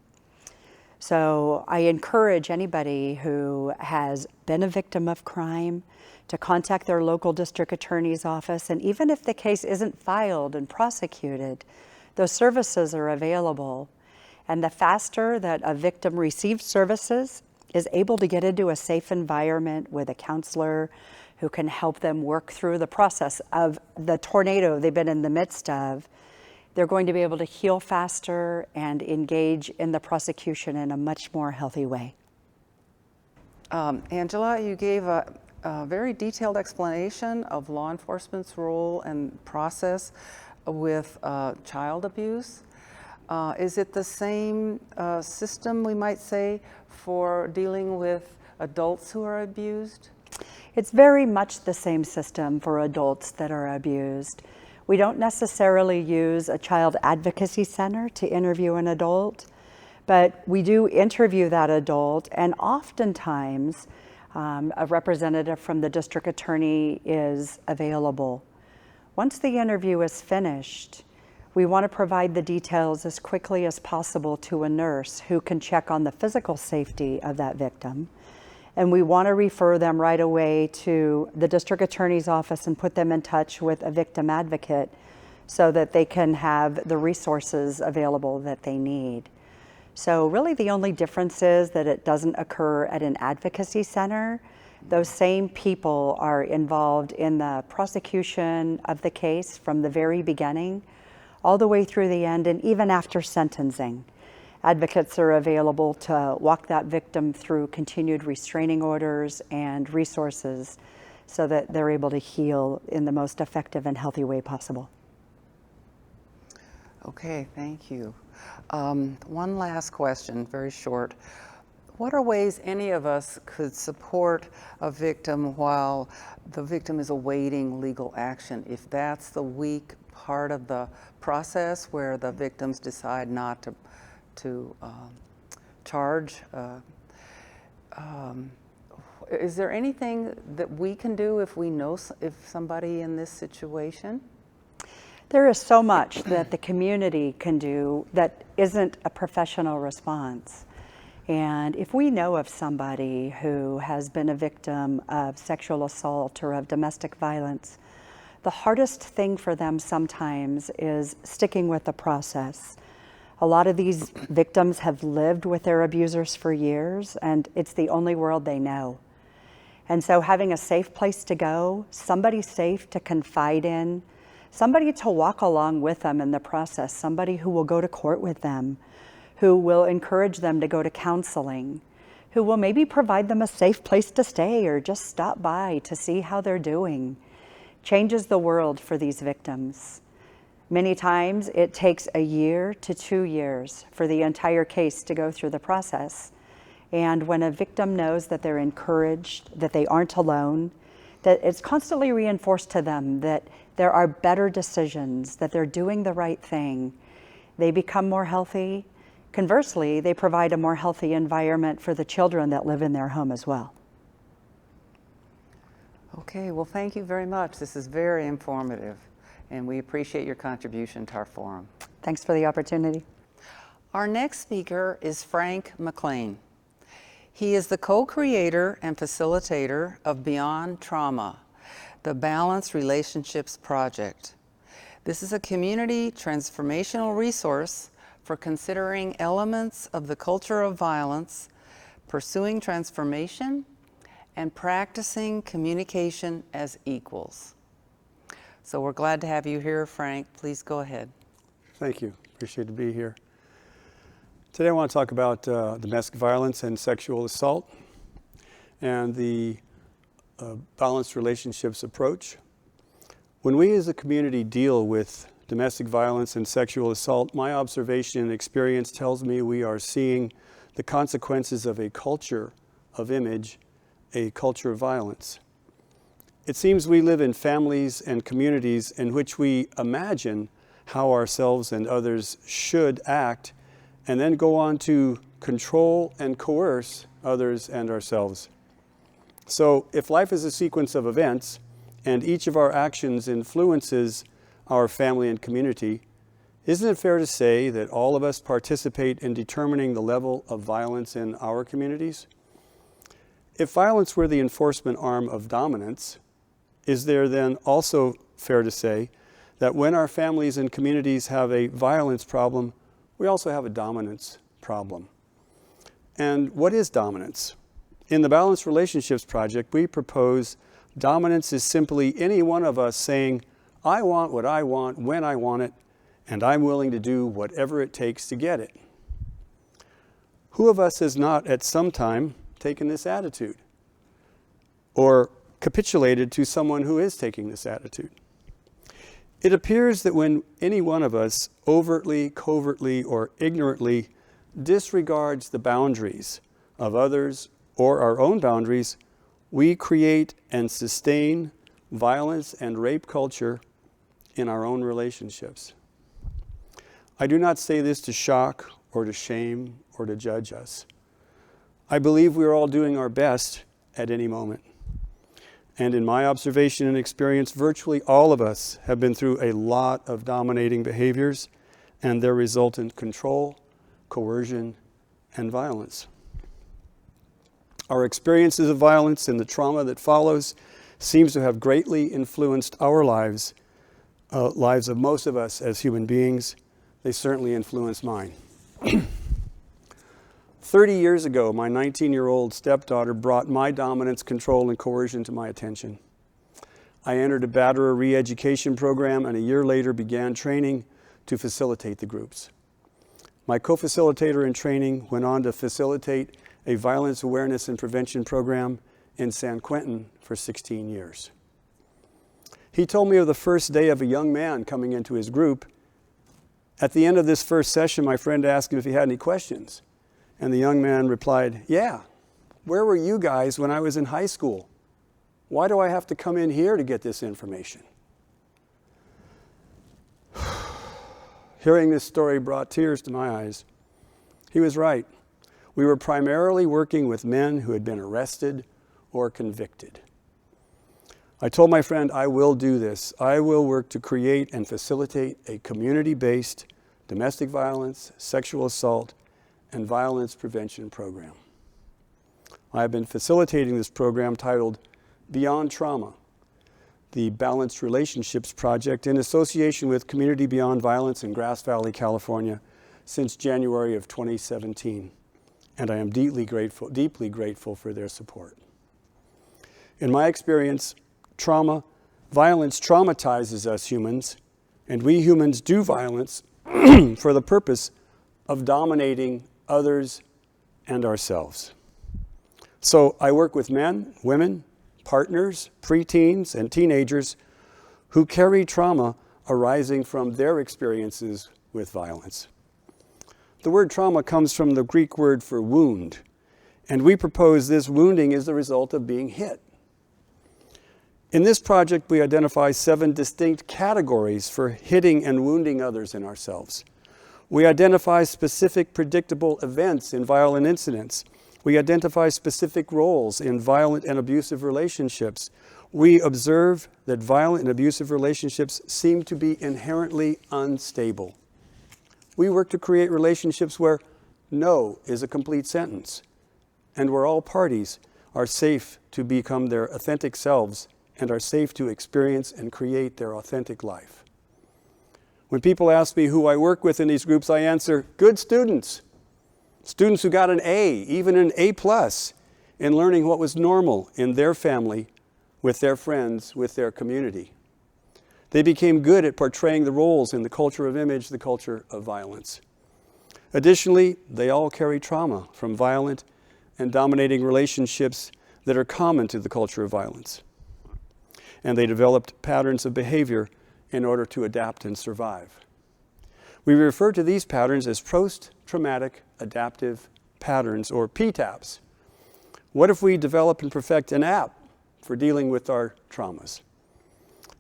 So I encourage anybody who has been a victim of crime to contact their local district attorney's office, and even if the case isn't filed and prosecuted, those services are available. And the faster that a victim receives services, is able to get into a safe environment with a counselor who can help them work through the process of the tornado they've been in the midst of, they're going to be able to heal faster and engage in the prosecution in a much more healthy way. Angela, you gave a very detailed explanation of law enforcement's role and process with child abuse. Is it the same system, we might say, for dealing with adults who are abused? It's very much the same system for adults that are abused. We don't necessarily use a child advocacy center to interview an adult, but we do interview that adult, and oftentimes a representative from the district attorney is available. Once the interview is finished, we want to provide the details as quickly as possible to a nurse who can check on the physical safety of that victim. And we want to refer them right away to the district attorney's office and put them in touch with a victim advocate so that they can have the resources available that they need. So really the only difference is that it doesn't occur at an advocacy center. Those same people are involved in the prosecution of the case from the very beginning all the way through the end, and even after sentencing. Advocates are available to walk that victim through continued restraining orders and resources so that they're able to heal in the most effective and healthy way possible. Okay, thank you. One last question, very short. What are ways any of us could support a victim while the victim is awaiting legal action, if that's the weak part of the process where the victims decide not to charge? Is there anything that we can do if we know if somebody in this situation? There is so much that the community can do that isn't a professional response. And if we know of somebody who has been a victim of sexual assault or of domestic violence, the hardest thing for them sometimes is sticking with the process. A lot of these victims have lived with their abusers for years, and it's the only world they know. And so having a safe place to go, somebody safe to confide in, somebody to walk along with them in the process, somebody who will go to court with them, who will encourage them to go to counseling, who will maybe provide them a safe place to stay or just stop by to see how they're doing, changes the world for these victims. Many times it takes a year to 2 years for the entire case to go through the process. And when a victim knows that they're encouraged, that they aren't alone, that it's constantly reinforced to them that there are better decisions, that they're doing the right thing, they become more healthy. Conversely, they provide a more healthy environment for the children that live in their home as well. Okay, well, thank you very much. This is very informative, and we appreciate your contribution to our forum. Thanks for the opportunity. Our next speaker is Frank McLean. He is the co-creator and facilitator of Beyond Trauma, the Balanced Relationships Project. This is a community transformational resource for considering elements of the culture of violence, pursuing transformation, and practicing communication as equals. So we're glad to have you here, Frank. Please go ahead. Thank you. Appreciate to be here. Today I want to talk about domestic violence and sexual assault and the balanced relationships approach. When we as a community deal with domestic violence and sexual assault, my observation and experience tells me we are seeing the consequences of a culture of image, a culture of violence. It seems we live in families and communities in which we imagine how ourselves and others should act, and then go on to control and coerce others and ourselves. So if life is a sequence of events, and each of our actions influences our family and community, isn't it fair to say that all of us participate in determining the level of violence in our communities? If violence were the enforcement arm of dominance, is there then also fair to say that when our families and communities have a violence problem, we also have a dominance problem? And what is dominance? In the Balanced Relationships Project, we propose dominance is simply any one of us saying, I want what I want when I want it, and I'm willing to do whatever it takes to get it. Who of us has not at some time taken this attitude or capitulated to someone who is taking this attitude? It appears that when any one of us overtly, covertly, or ignorantly disregards the boundaries of others or our own boundaries, we create and sustain violence and rape culture in our own relationships. I do not say this to shock or to shame or to judge us. I believe we are all doing our best at any moment. And in my observation and experience, virtually all of us have been through a lot of dominating behaviors and their resultant control, coercion, and violence. Our experiences of violence and the trauma that follows seems to have greatly influenced our lives, lives of most of us as human beings. They certainly influenced mine. 30 years ago, my 19-year-old stepdaughter brought my dominance, control, and coercion to my attention. I entered a batterer re-education program and a year later began training to facilitate the groups. My co-facilitator in training went on to facilitate a violence awareness and prevention program in San Quentin for 16 years. He told me of the first day of a young man coming into his group. At the end of this first session, my friend asked him if he had any questions. And the young man replied, yeah, where were you guys when I was in high school? Why do I have to come in here to get this information? Hearing this story brought tears to my eyes. He was right. We were primarily working with men who had been arrested or convicted. I told my friend, I will do this. I will work to create and facilitate a community-based domestic violence, sexual assault, and violence prevention program. I have been facilitating this program titled Beyond Trauma, the Balanced Relationships Project, in association with Community Beyond Violence in Grass Valley, California, since January of 2017. And I am deeply grateful for their support. In my experience, violence traumatizes us humans, and we humans do violence for the purpose of dominating others and ourselves. So I work with men, women, partners, preteens, and teenagers who carry trauma arising from their experiences with violence. The word trauma comes from the Greek word for wound, and we propose this wounding is the result of being hit. In this project, we identify 7 distinct categories for hitting and wounding others and ourselves. We identify specific predictable events in violent incidents. We identify specific roles in violent and abusive relationships. We observe that violent and abusive relationships seem to be inherently unstable. We work to create relationships where no is a complete sentence, and where all parties are safe to become their authentic selves and are safe to experience and create their authentic life. When people ask me who I work with in these groups, I answer, good students. Students who got an A, even an A+, in learning what was normal in their family, with their friends, with their community. They became good at portraying the roles in the culture of image, the culture of violence. Additionally, they all carry trauma from violent and dominating relationships that are common to the culture of violence. And they developed patterns of behavior in order to adapt and survive. We refer to these patterns as post-traumatic adaptive patterns, or PTAPs. What if we develop and perfect an app for dealing with our traumas?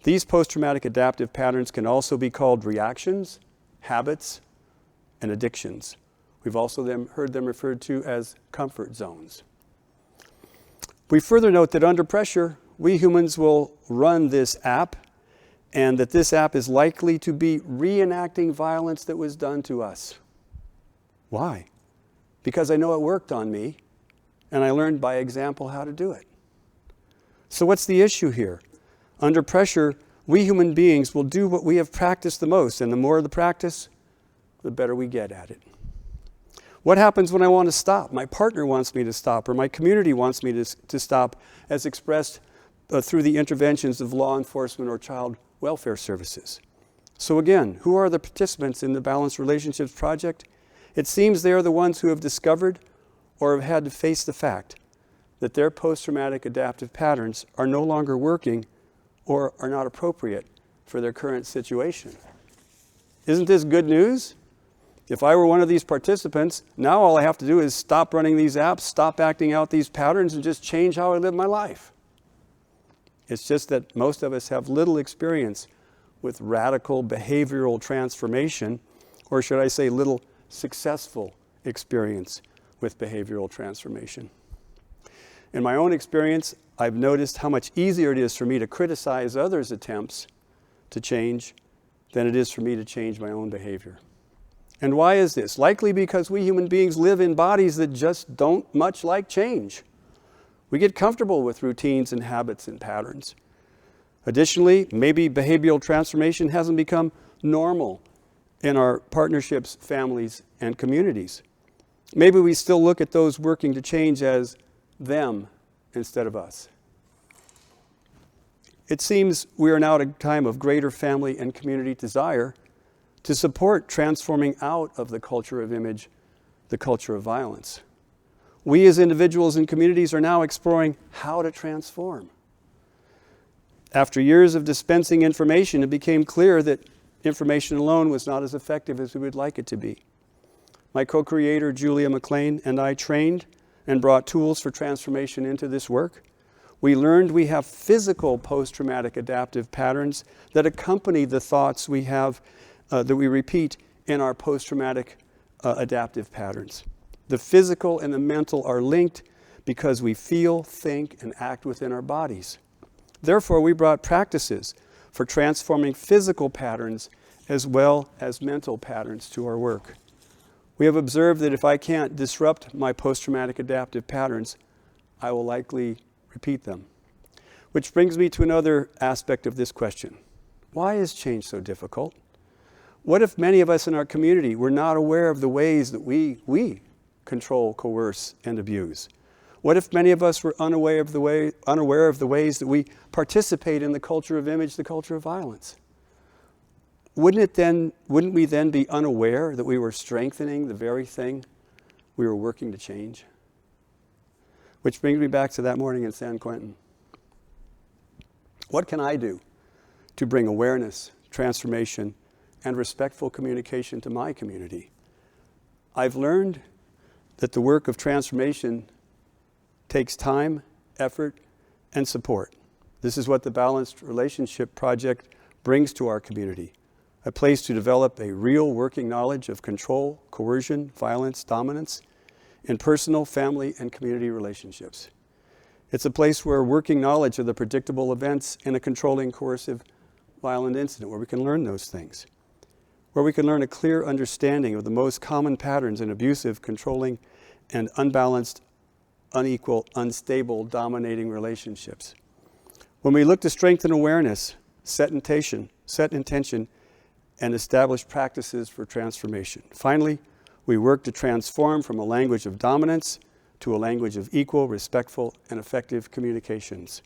These post-traumatic adaptive patterns can also be called reactions, habits, and addictions. We've also heard them referred to as comfort zones. We further note that under pressure, we humans will run this app, and that this app is likely to be reenacting violence that was done to us. Why? Because I know it worked on me, and I learned by example how to do it. So what's the issue here? Under pressure, we human beings will do what we have practiced the most, and the more the practice, the better we get at it. What happens when I want to stop? My partner wants me to stop, or my community wants me to stop, as expressed through the interventions of law enforcement or child welfare services. So again, who are the participants in the Balanced Relationships Project? It seems they are the ones who have discovered or have had to face the fact that their post-traumatic adaptive patterns are no longer working or are not appropriate for their current situation. Isn't this good news? If I were one of these participants, now all I have to do is stop running these apps, stop acting out these patterns, and just change how I live my life. It's just that most of us have little experience with radical behavioral transformation, or should I say little successful experience with behavioral transformation. In my own experience, I've noticed how much easier it is for me to criticize others' attempts to change than it is for me to change my own behavior. And why is this? Likely because we human beings live in bodies that just don't much like change. We get comfortable with routines and habits and patterns. Additionally, maybe behavioral transformation hasn't become normal in our partnerships, families, and communities. Maybe we still look at those working to change as them instead of us. It seems we are now at a time of greater family and community desire to support transforming out of the culture of image, the culture of violence. We as individuals and communities are now exploring how to transform. After years of dispensing information, it became clear that information alone was not as effective as we would like it to be. My co-creator, Julia McLean, and I trained and brought tools for transformation into this work. We learned we have physical post-traumatic adaptive patterns that accompany the thoughts we have that we repeat in our post-traumatic adaptive patterns. The physical and the mental are linked because we feel, think, and act within our bodies. Therefore, we brought practices for transforming physical patterns as well as mental patterns to our work. We have observed that if I can't disrupt my post-traumatic adaptive patterns, I will likely repeat them. Which brings me to another aspect of this question. Why is change so difficult? What if many of us in our community were not aware of the ways that we control, coerce, and abuse? What if many of us were unaware of the ways that we participate in the culture of image, the culture of violence? Wouldn't we then be unaware that we were strengthening the very thing we were working to change? Which brings me back to that morning in San Quentin. What can I do to bring awareness, transformation, and respectful communication to my community? I've learned that the work of transformation takes time, effort, and support. This is what the Balanced Relationship Project brings to our community, a place to develop a real working knowledge of control, coercion, violence, dominance in personal, family, and community relationships. It's a place where working knowledge of the predictable events in a controlling, coercive, violent incident, where we can learn those things, where we can learn a clear understanding of the most common patterns in abusive, controlling, and unbalanced, unequal, unstable, dominating relationships. When we look to strengthen awareness, set intention, and establish practices for transformation. Finally, we work to transform from a language of dominance to a language of equal, respectful, and effective communications.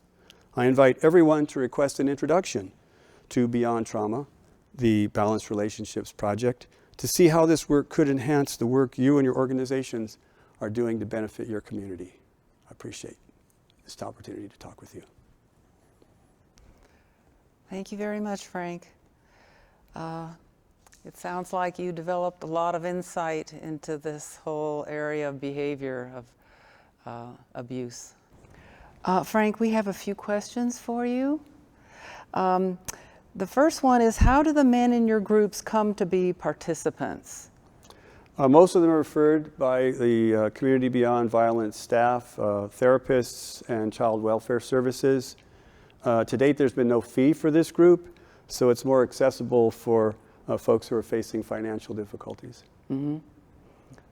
I invite everyone to request an introduction to Beyond Trauma, the Balanced Relationships Project, to see how this work could enhance the work you and your organizations are doing to benefit your community. I appreciate this opportunity to talk with you. Thank you very much, Frank. It sounds like you developed a lot of insight into this whole area of behavior of abuse. Frank, we have a few questions for you. The first one is, how do the men in your groups come to be participants? Most of them are referred by the Community Beyond Violence staff, therapists, and child welfare services. To date, there's been no fee for this group, so it's more accessible for folks who are facing financial difficulties. Mm-hmm.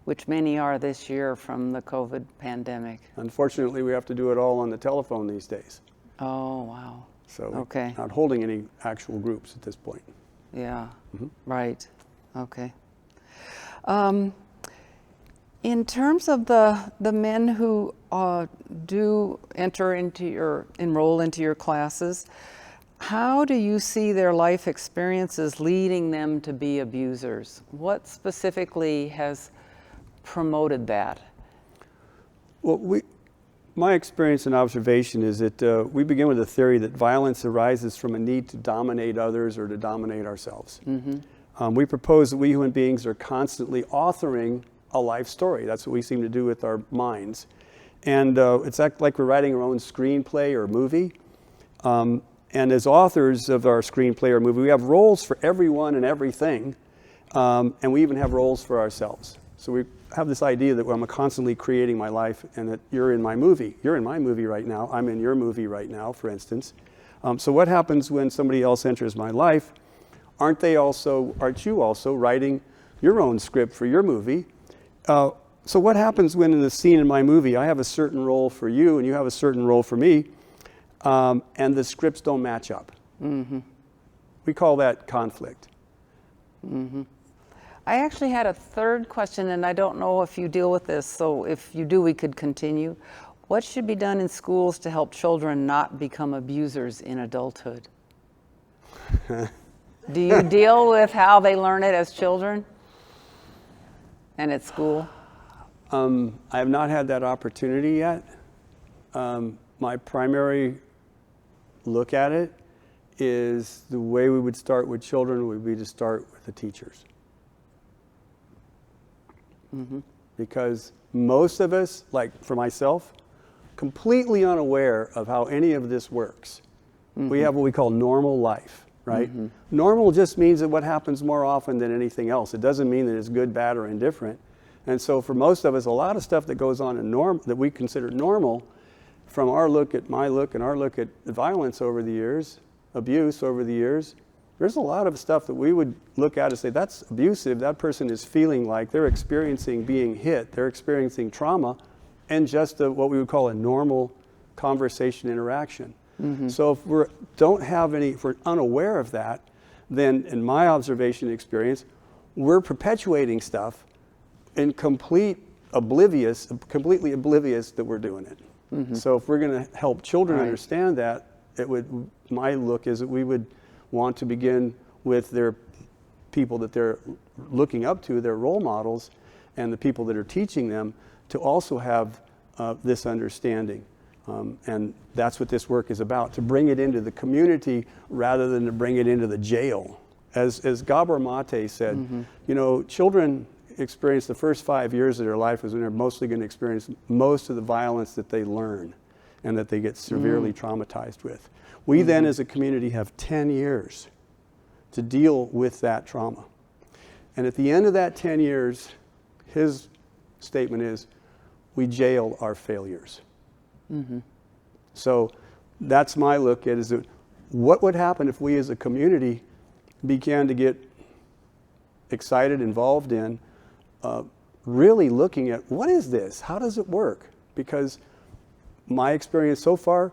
Which many are this year from the COVID pandemic. Unfortunately, we have to do it all on the telephone these days. Oh, wow. So okay. Not holding any actual groups at this point. Yeah, Mm-hmm. right. Okay. In terms of the men who do enroll into your classes, how do you see their life experiences leading them to be abusers? What specifically has promoted that? Well, my experience and observation is that we begin with a theory that violence arises from a need to dominate others or to dominate ourselves. We propose that we human beings are constantly authoring a life story. That's what we seem to do with our minds. And it's like we're writing our own screenplay or movie. And as authors of our screenplay or movie, we have roles for everyone and everything. And we even have roles for ourselves. So we have this idea that I'm constantly creating my life and that you're in my movie. You're in my movie right now. I'm in your movie right now, for instance. So what happens when somebody else enters my life? Aren't you also writing your own script for your movie? So what happens when in the scene in my movie, I have a certain role for you and you have a certain role for me, and the scripts don't match up? We call that conflict. I actually had a third question, and I don't know if you deal with this, so if you do, we could continue. What should be done in schools to help children not become abusers in adulthood? Do you deal with how they learn it as children and at school? I have not had that opportunity yet. My primary look at it is the way we would start with children would be to start with the teachers. Because most of us, like for myself, completely unaware of how any of this works. We have what we call normal life, right? Normal just means that what happens more often than anything else. It doesn't mean that it's good, bad, or indifferent. And so for most of us, a lot of stuff that goes on in that we consider normal, from our look at my look and our look at violence over the years, abuse over the years, there's a lot of stuff that we would look at and say, that's abusive. That person is feeling like they're experiencing being hit. They're experiencing trauma and just what we would call a normal conversation interaction. So if if we're unaware of that, then in my observation and experience, we're perpetuating stuff in completely oblivious that we're doing it. So if we're going to help children understand that, my look is that we would want to begin with their people that they're looking up to, their role models, and the people that are teaching them to also have this understanding. And that's what this work is about, to bring it into the community rather than to bring it into the jail. As Gabor Mate said, you know, children experience the first 5 years of their life is when they're mostly going to experience most of the violence that they learn and that they get severely traumatized with. We then as a community have 10 years to deal with that trauma. And at the end of that 10 years, his statement is, we jail our failures. So that's my look at it, is that what would happen if we as a community began to get excited, involved in, really looking at what is this? How does it work? Because my experience so far,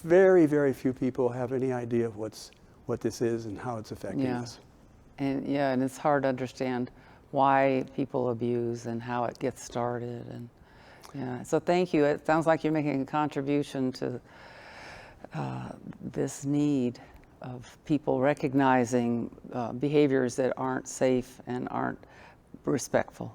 very, very few people have any idea of what this is and how it's affecting us. And it's hard to understand why people abuse and how it gets started. And so thank you. It sounds like you're making a contribution to this need of people recognizing behaviors that aren't safe and aren't respectful.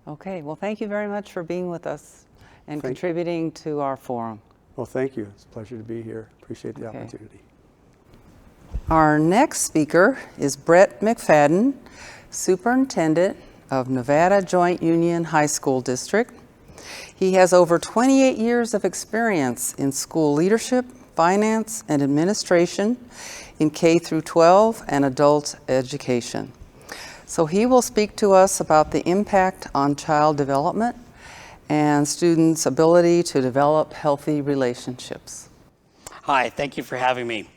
Okay, well, thank you very much for being with us and contributing to our forum. Well, thank you. It's a pleasure to be here. Appreciate the opportunity. Our next speaker is Brett McFadden, Superintendent of Nevada Joint Union High School District. He has over 28 years of experience in school leadership, finance, and administration in K through 12 and adult education. So he will speak to us about the impact on child development and students' ability to develop healthy relationships. Hi, thank you for having me.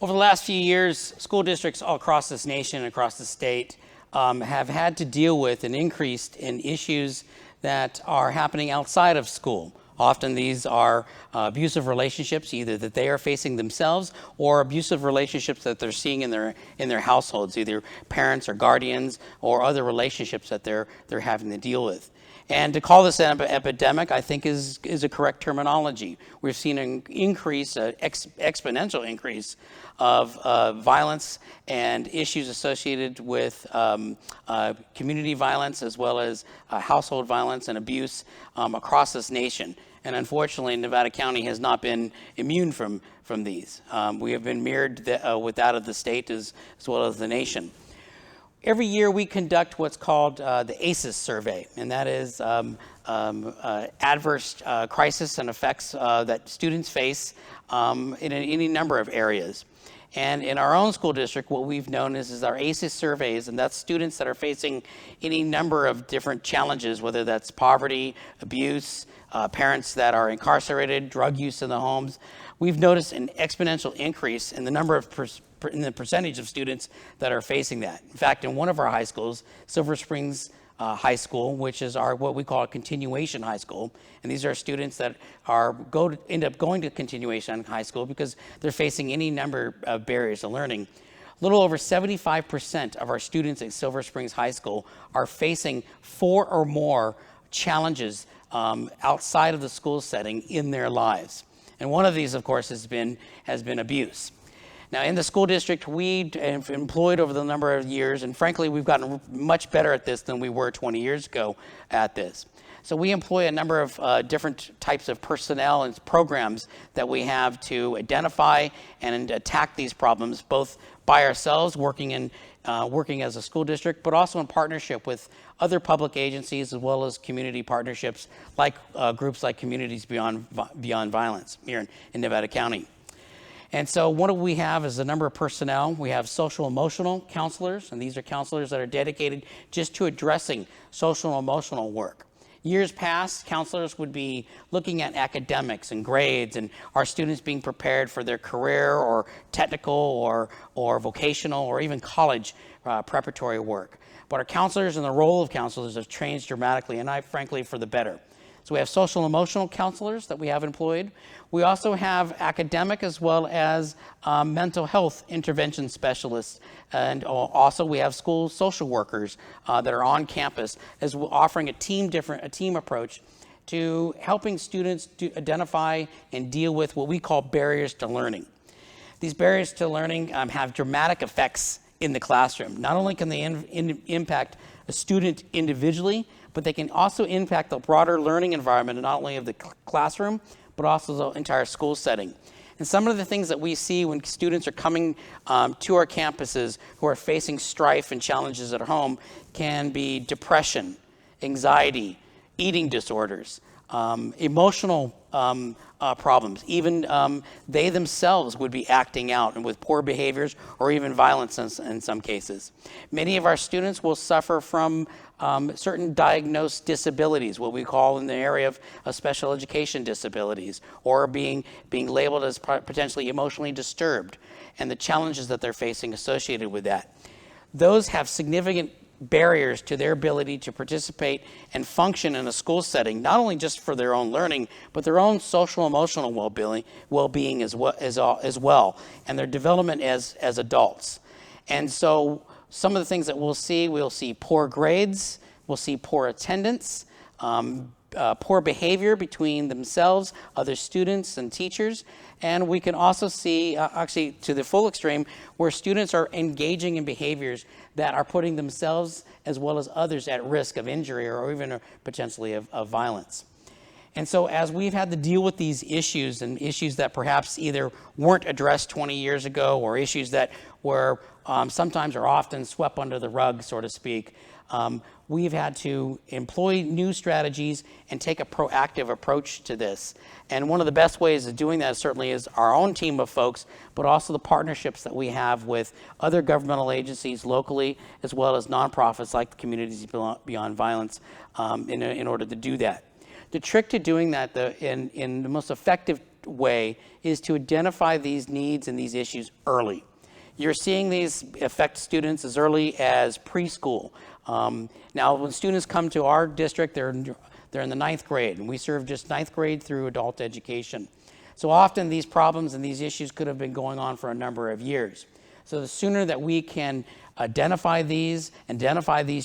Over the last few years, school districts all across this nation and across the state have had to deal with an increase in issues that are happening outside of school. Often these are abusive relationships, either that they are facing themselves or abusive relationships that they're seeing in their households, either parents or guardians or other relationships that they're having to deal with. And to call this an epidemic, I think, is a correct terminology. We've seen an increase, an exponential increase of violence and issues associated with community violence, as well as household violence and abuse across this nation. And unfortunately, Nevada County has not been immune from these. We have been mirrored with that of the state as well as the nation. Every year we conduct what's called the ACEs survey, and that is adverse crisis and effects that students face in any number of areas. And in our own school district, what we've known is our ACEs surveys, and that's students that are facing any number of different challenges, whether that's poverty, abuse, parents that are incarcerated, drug use in the homes. We've noticed an exponential increase in the number of in the percentage of students that are facing that. In fact, in one of our high schools, Silver Springs High School, which is what we call a continuation high school, and these are students that end up going to continuation high school because they're facing any number of barriers to learning. A little over 75% of our students at Silver Springs High School are facing 4 or more challenges outside of the school setting in their lives. And one of these, of course, has been abuse. Now, in the school district, we have employed over the number of years, and frankly, we've gotten much better at this than we were 20 years ago at this. So we employ a number of different types of personnel and programs that we have to identify and attack these problems, both by ourselves, working as a school district, but also in partnership with other public agencies, as well as community partnerships like groups like Communities Beyond Violence here in Nevada County. And so what do we have is a number of personnel. We have social emotional counselors, and these are counselors that are dedicated just to addressing social and emotional work. Years past, counselors would be looking at academics and grades and are students being prepared for their career or technical or vocational or even college preparatory work. But our counselors and the role of counselors have changed dramatically, and frankly, for the better. So we have social emotional counselors that we have employed. We also have academic as well as mental health intervention specialists. And also we have school social workers that are on campus as well, offering a team approach to helping students to identify and deal with what we call barriers to learning. These barriers to learning have dramatic effects in the classroom. Not only can they impact a student individually, but they can also impact the broader learning environment, not only of the classroom, but also the entire school setting. And some of the things that we see when students are coming to our campuses who are facing strife and challenges at home can be depression, anxiety, eating disorders, emotional problems. Even they themselves would be acting out and with poor behaviors or even violence in some cases. Many of our students will suffer from certain diagnosed disabilities, what we call in the area of special education disabilities, or being labeled as potentially emotionally disturbed, and the challenges that they're facing associated with that. Those have significant barriers to their ability to participate and function in a school setting, not only just for their own learning, but their own social emotional well-being as well, and their development as adults. And so some of the things that we'll see poor grades, we'll see poor attendance, poor behavior between themselves, other students and teachers, and we can also see, actually to the full extreme, where students are engaging in behaviors that are putting themselves as well as others at risk of injury or even potentially of violence. And so as we've had to deal with these issues, and issues that perhaps either weren't addressed 20 years ago, or issues that were sometimes or often swept under the rug, so to speak, we've had to employ new strategies and take a proactive approach to this. And one of the best ways of doing that certainly is our own team of folks, but also the partnerships that we have with other governmental agencies locally, as well as nonprofits like the Communities Beyond Violence in order to do that. The trick to doing that in the most effective way is to identify these needs and these issues early. You're seeing these affect students as early as preschool. Now, when students come to our district, they're they're in the 9th grade, and we serve just 9th grade through adult education. So often these problems and these issues could have been going on for a number of years. So the sooner that we can identify these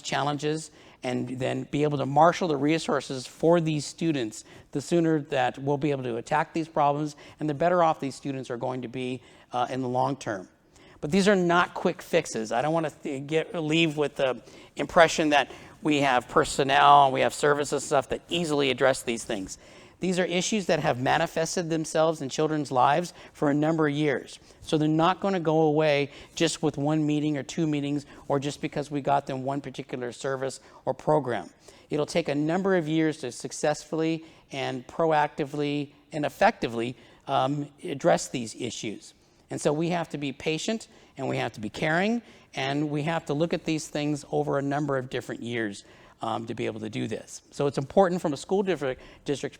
challenges, and then be able to marshal the resources for these students, the sooner that we'll be able to attack these problems, and the better off these students are going to be in the long term. But these are not quick fixes. I don't want to leave with the impression that we have personnel, we have services, stuff that easily address these things. These are issues that have manifested themselves in children's lives for a number of years. So they're not going to go away just with one meeting or 2 meetings, or just because we got them one particular service or program. It'll take a number of years to successfully and proactively and effectively address these issues. And so we have to be patient, and we have to be caring, and we have to look at these things over a number of different years to be able to do this. So it's important from a school district's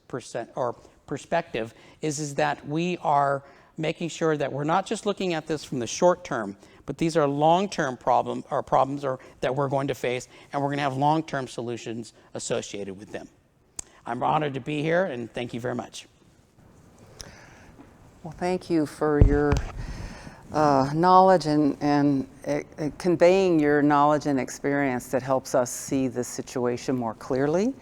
perspective is that we are making sure that we're not just looking at this from the short term, but these are long-term problems that we're going to face, and we're going to have long-term solutions associated with them. I'm honored to be here, and thank you very much. Well, thank you for your knowledge and conveying your knowledge and experience that helps us see the situation more clearly.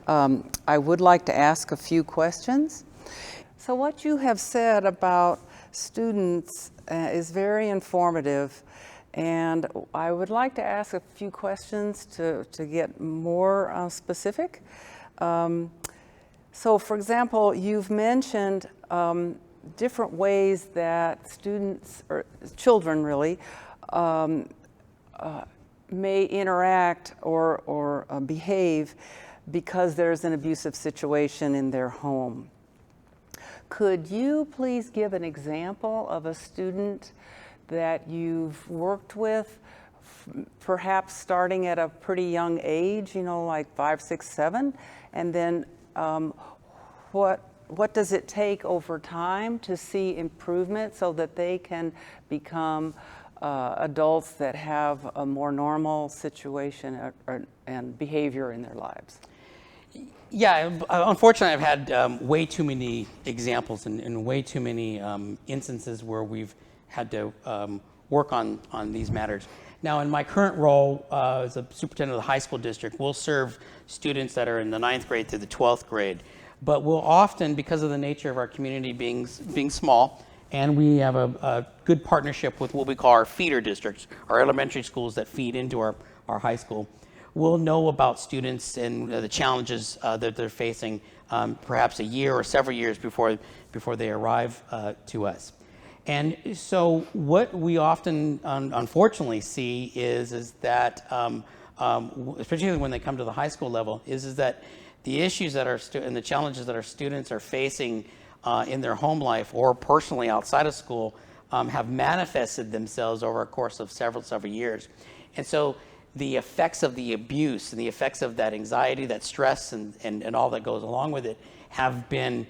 I would like to ask a few questions. So what you have said about students is very informative, and I would like to ask a few questions to get more specific. So for example, you've mentioned different ways that students, or children really, may interact or behave because there's an abusive situation in their home. Could you please give an example of a student that you've worked with, perhaps starting at a pretty young age, you know, like 5, 6, 7, and then what does it take over time to see improvement so that they can become adults that have a more normal situation and behavior in their lives? Yeah, unfortunately, I've had way too many examples and way too many instances where we've had to work on these matters. Now, in my current role as a superintendent of the high school district, we'll serve students that are in the 9th grade through the 12th grade. But we'll often, because of the nature of our community being small, and we have a good partnership with what we call our feeder districts, our elementary schools that feed into our high school, we'll know about students and the challenges that they're facing perhaps a year or several years before they arrive to us. And so what we often unfortunately see is that, especially when they come to the high school level, is that the issues that and the challenges that our students are facing in their home life or personally outside of school have manifested themselves over a course of several years. And so the effects of the abuse and the effects of that anxiety, that stress, and all that goes along with it have been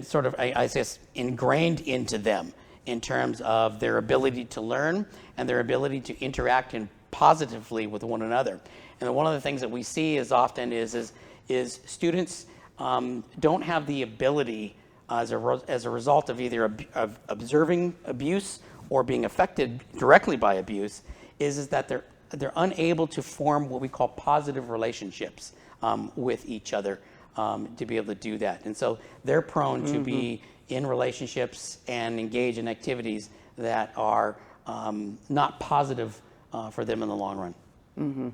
sort of, I guess, ingrained into them in terms of their ability to learn and their ability to interact positively with one another. And one of the things that we see is often is students don't have the ability as a result of either of observing abuse or being affected directly by abuse, is that they're unable to form what we call positive relationships with each other to be able to do that. And so they're prone to be in relationships and engage in activities that are not positive for them in the long run. Mm-hmm.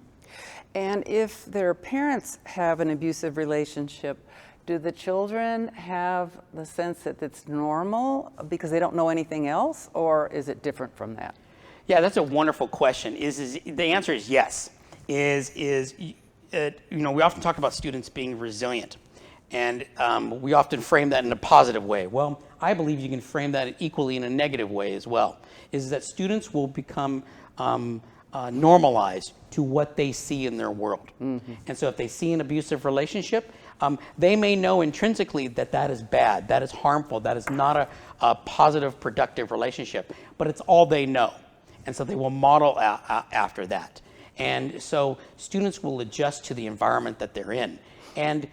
And if their parents have an abusive relationship, do the children have the sense that it's normal because they don't know anything else, or is it different from that? Yeah, that's a wonderful question. The answer is yes. We often talk about students being resilient, and we often frame that in a positive way. Well, I believe you can frame that equally in a negative way as well. Is that students will become normalized to what they see in their world. Mm-hmm. And so if they see an abusive relationship, they may know intrinsically that is bad, that is harmful, that is not a positive, productive relationship, but it's all they know. And so they will model after that. And so students will adjust to the environment that they're in. And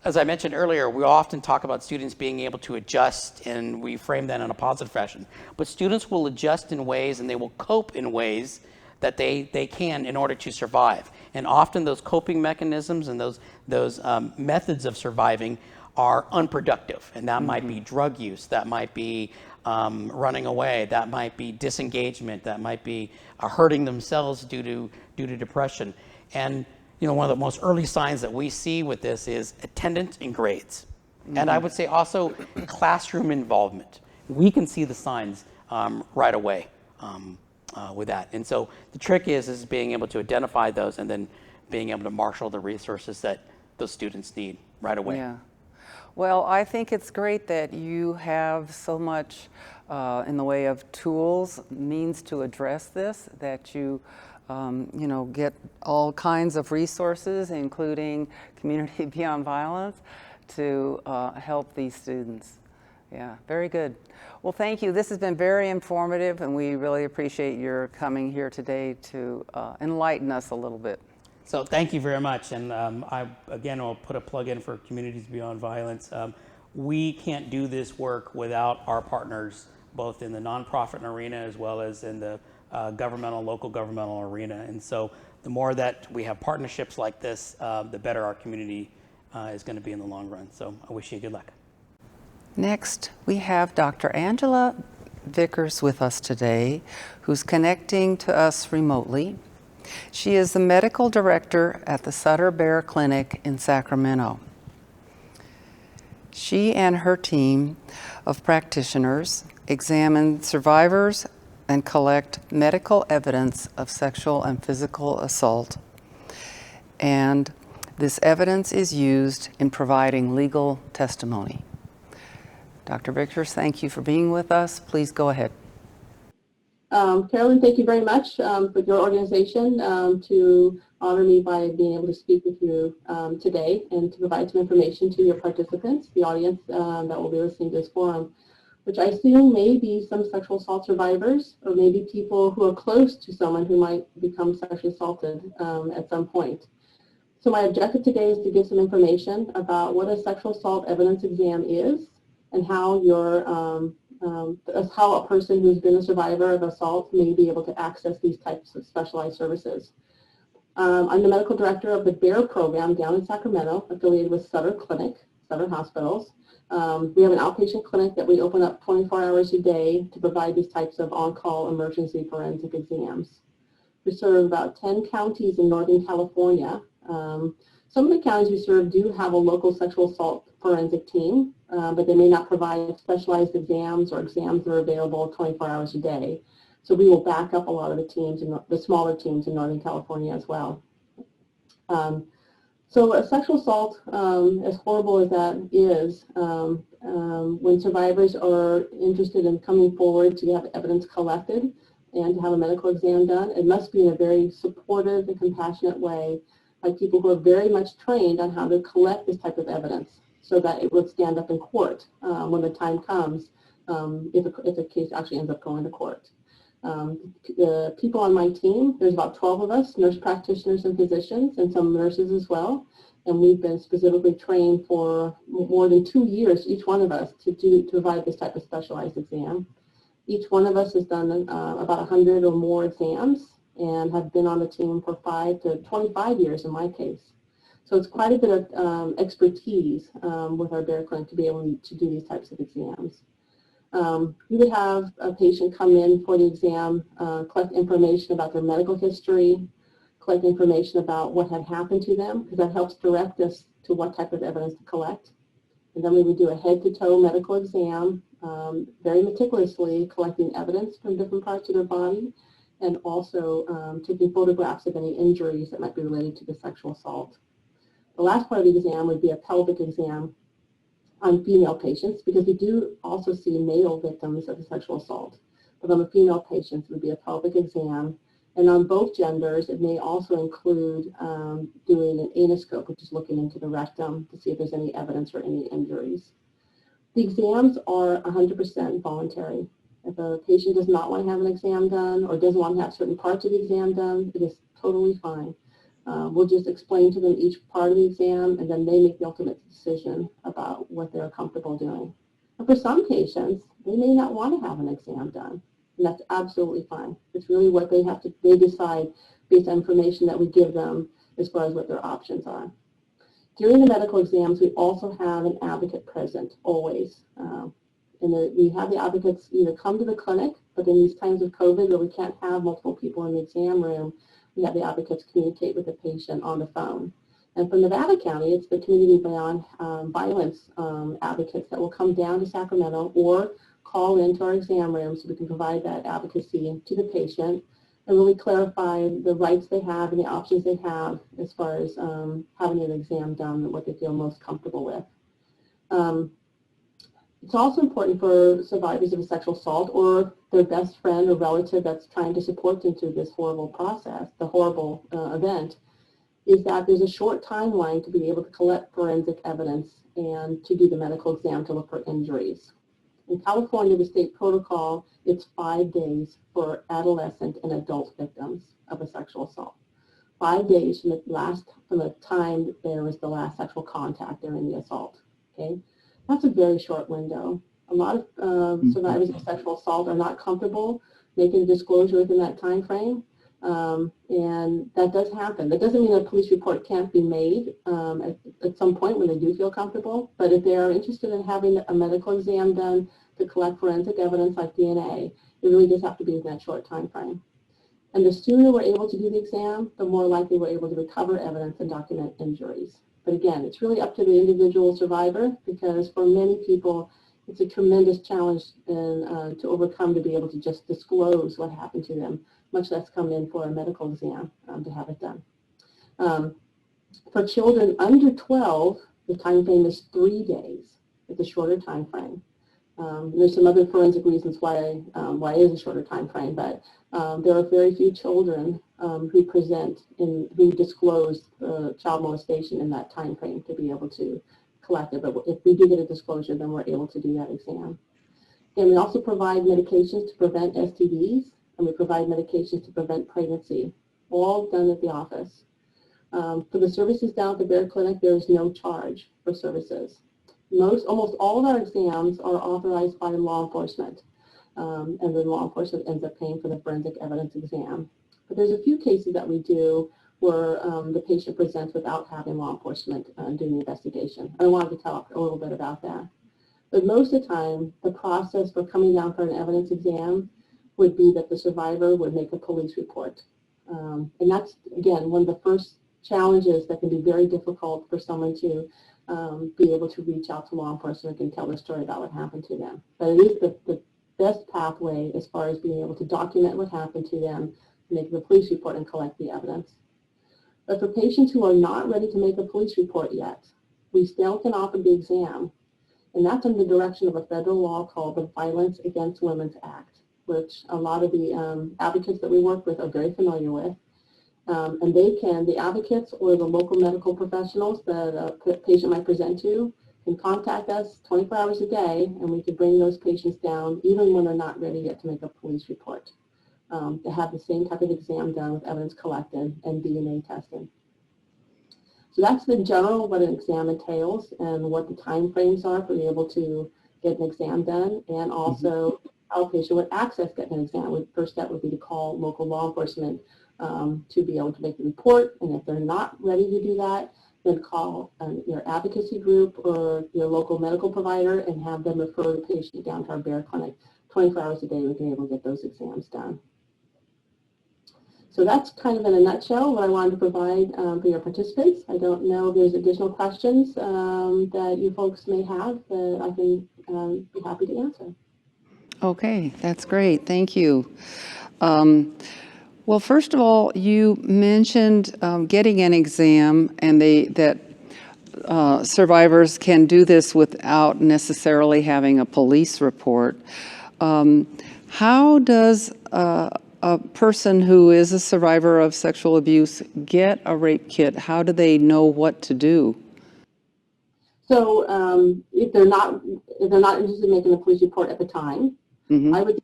as I mentioned earlier, we often talk about students being able to adjust, and we frame that in a positive fashion. But students will adjust in ways, and they will cope in ways that they can in order to survive. And often those coping mechanisms and those methods of surviving are unproductive. And that might be drug use, that might be running away, that might be disengagement, that might be hurting themselves due to depression. And one of the most early signs that we see with this is attendance and grades. And I would say also classroom involvement. We can see the signs right away with that. And so the trick is being able to identify those and then being able to marshal the resources that those students need right away. Yeah. Well, I think it's great that you have so much in the way of tools, means to address this, that you get all kinds of resources, including Community Beyond Violence, to help these students. Yeah, very good. Well, thank you. This has been very informative, and we really appreciate your coming here today to enlighten us a little bit. So thank you very much. And I, again, will put a plug in for Communities Beyond Violence. We can't do this work without our partners, both in the nonprofit arena as well as in the local governmental arena. And so the more that we have partnerships like this, the better our community is going to be in the long run. So I wish you good luck. Next, we have Dr. Angela Vickers with us today, who's connecting to us remotely. She is the medical director at the Sutter Bear Clinic in Sacramento. She and her team of practitioners examine survivors and collect medical evidence of sexual and physical assault. And this evidence is used in providing legal testimony. Dr. Vickers, thank you for being with us. Please go ahead. Carolyn, thank you very much for your organization to honor me by being able to speak with you today and to provide some information to your participants, the audience that will be listening to this forum, which I assume may be some sexual assault survivors or maybe people who are close to someone who might become sexually assaulted at some point. So my objective today is to give some information about what a sexual assault evidence exam is and how how a person who's been a survivor of assault may be able to access these types of specialized services. I'm the medical director of the BEAR program down in Sacramento, affiliated with Sutter Hospitals. We have an outpatient clinic that we open up 24 hours a day to provide these types of on-call emergency forensic exams. We serve about 10 counties in Northern California. Some of the counties we serve do have a local sexual assault forensic team, but they may not provide specialized exams or exams that are available 24 hours a day. So we will back up a lot of the teams, the smaller teams in Northern California as well. So a sexual assault, as horrible as that is, when survivors are interested in coming forward to have evidence collected and to have a medical exam done, it must be in a very supportive and compassionate way by people who are very much trained on how to collect this type of evidence so that it would stand up in court when the time comes, if a case actually ends up going to court. The people on my team, there's about 12 of us, nurse practitioners and physicians, and some nurses as well. And we've been specifically trained for more than 2 years, each one of us, to provide this type of specialized exam. Each one of us has done about 100 or more exams and have been on the team for 5 to 25 years in my case. So it's quite a bit of expertise with our Bear Clinic to be able to do these types of exams. We would have a patient come in for the exam, collect information about their medical history, collect information about what had happened to them, because that helps direct us to what type of evidence to collect. And then we would do a head-to-toe medical exam, very meticulously collecting evidence from different parts of their body, and also taking photographs of any injuries that might be related to the sexual assault. The last part of the exam would be a pelvic exam on female patients, because we do also see male victims of sexual assault. But on the female patients, it would be a pelvic exam. And on both genders, it may also include doing an anoscope, which is looking into the rectum to see if there's any evidence or any injuries. The exams are 100% voluntary. If a patient does not want to have an exam done or doesn't want to have certain parts of the exam done, it is totally fine. We'll just explain to them each part of the exam, and then they make the ultimate decision about what they're comfortable doing. And for some patients, they may not want to have an exam done, and that's absolutely fine. It's really what they decide based on information that we give them as far as what their options are. During the medical exams, we also have an advocate present, always. We have the advocates either come to the clinic, but in these times of COVID where we can't have multiple people in the exam room, we have the advocates communicate with the patient on the phone. And from Nevada County, it's the Community Beyond Violence advocates that will come down to Sacramento or call into our exam room so we can provide that advocacy to the patient and really clarify the rights they have and the options they have as far as having an exam done and what they feel most comfortable with. It's also important for survivors of a sexual assault or their best friend or relative that's trying to support them through this horrible process, the horrible event, is that there's a short timeline to be able to collect forensic evidence and to do the medical exam to look for injuries. In California, the state protocol, it's 5 days for adolescent and adult victims of a sexual assault. 5 days from the time there was the last sexual contact during the assault. Okay, that's a very short window. A lot of survivors of sexual assault are not comfortable making a disclosure within that time frame, and that does happen. That doesn't mean a police report can't be made at some point when they do feel comfortable, but if they are interested in having a medical exam done to collect forensic evidence like DNA, it really does have to be within that short time frame. And the sooner we're able to do the exam, the more likely we're able to recover evidence and document injuries. But again, it's really up to the individual survivor, because for many people, it's a tremendous challenge to overcome to be able to just disclose what happened to them, much less come in for a medical exam to have it done. For children under 12, the time frame is 3 days. It's a shorter time frame. There's some other forensic reasons why it is a shorter time frame, but there are very few children who disclose child molestation in that time frame to be able to collect it. But if we do get a disclosure, then we're able to do that exam. And we also provide medications to prevent STDs, and we provide medications to prevent pregnancy, all done at the office. For the services down at the Bear Clinic, there is no charge for services. Almost all of our exams are authorized by law enforcement, and then law enforcement ends up paying for the forensic evidence exam. But there's a few cases that we do where the patient presents without having law enforcement doing the investigation. I wanted to talk a little bit about that. But most of the time, the process for coming down for an evidence exam would be that the survivor would make a police report. And that's, again, one of the first challenges that can be very difficult for someone to be able to reach out to law enforcement and tell their story about what happened to them. But it is the best pathway as far as being able to document what happened to them, make the police report, and collect the evidence. But for patients who are not ready to make a police report yet, we still can offer the exam, and that's in the direction of a federal law called the Violence Against Women's Act, which a lot of the advocates that we work with are very familiar with. And the advocates or the local medical professionals that a patient might present to can contact us 24 hours a day, and we can bring those patients down even when they're not ready yet to make a police report, to have the same type of exam done with evidence collected and DNA testing. So that's in general what an exam entails and what the time frames are for being able to get an exam done, and also how a patient would access getting an exam. The first step would be to call local law enforcement to be able to make the report, and if they're not ready to do that, then call your advocacy group or your local medical provider and have them refer the patient down to our Bear Clinic. 24 hours a day, we can be able to get those exams done. So that's kind of in a nutshell what I wanted to provide for your participants. I don't know if there's additional questions that you folks may have that I can be happy to answer. Okay, that's great. Thank you. Well, first of all, you mentioned getting an exam, and that survivors can do this without necessarily having a police report. How does a person who is a survivor of sexual abuse get a rape kit? How do they know what to do? So if they're not interested in making a police report at the time, I would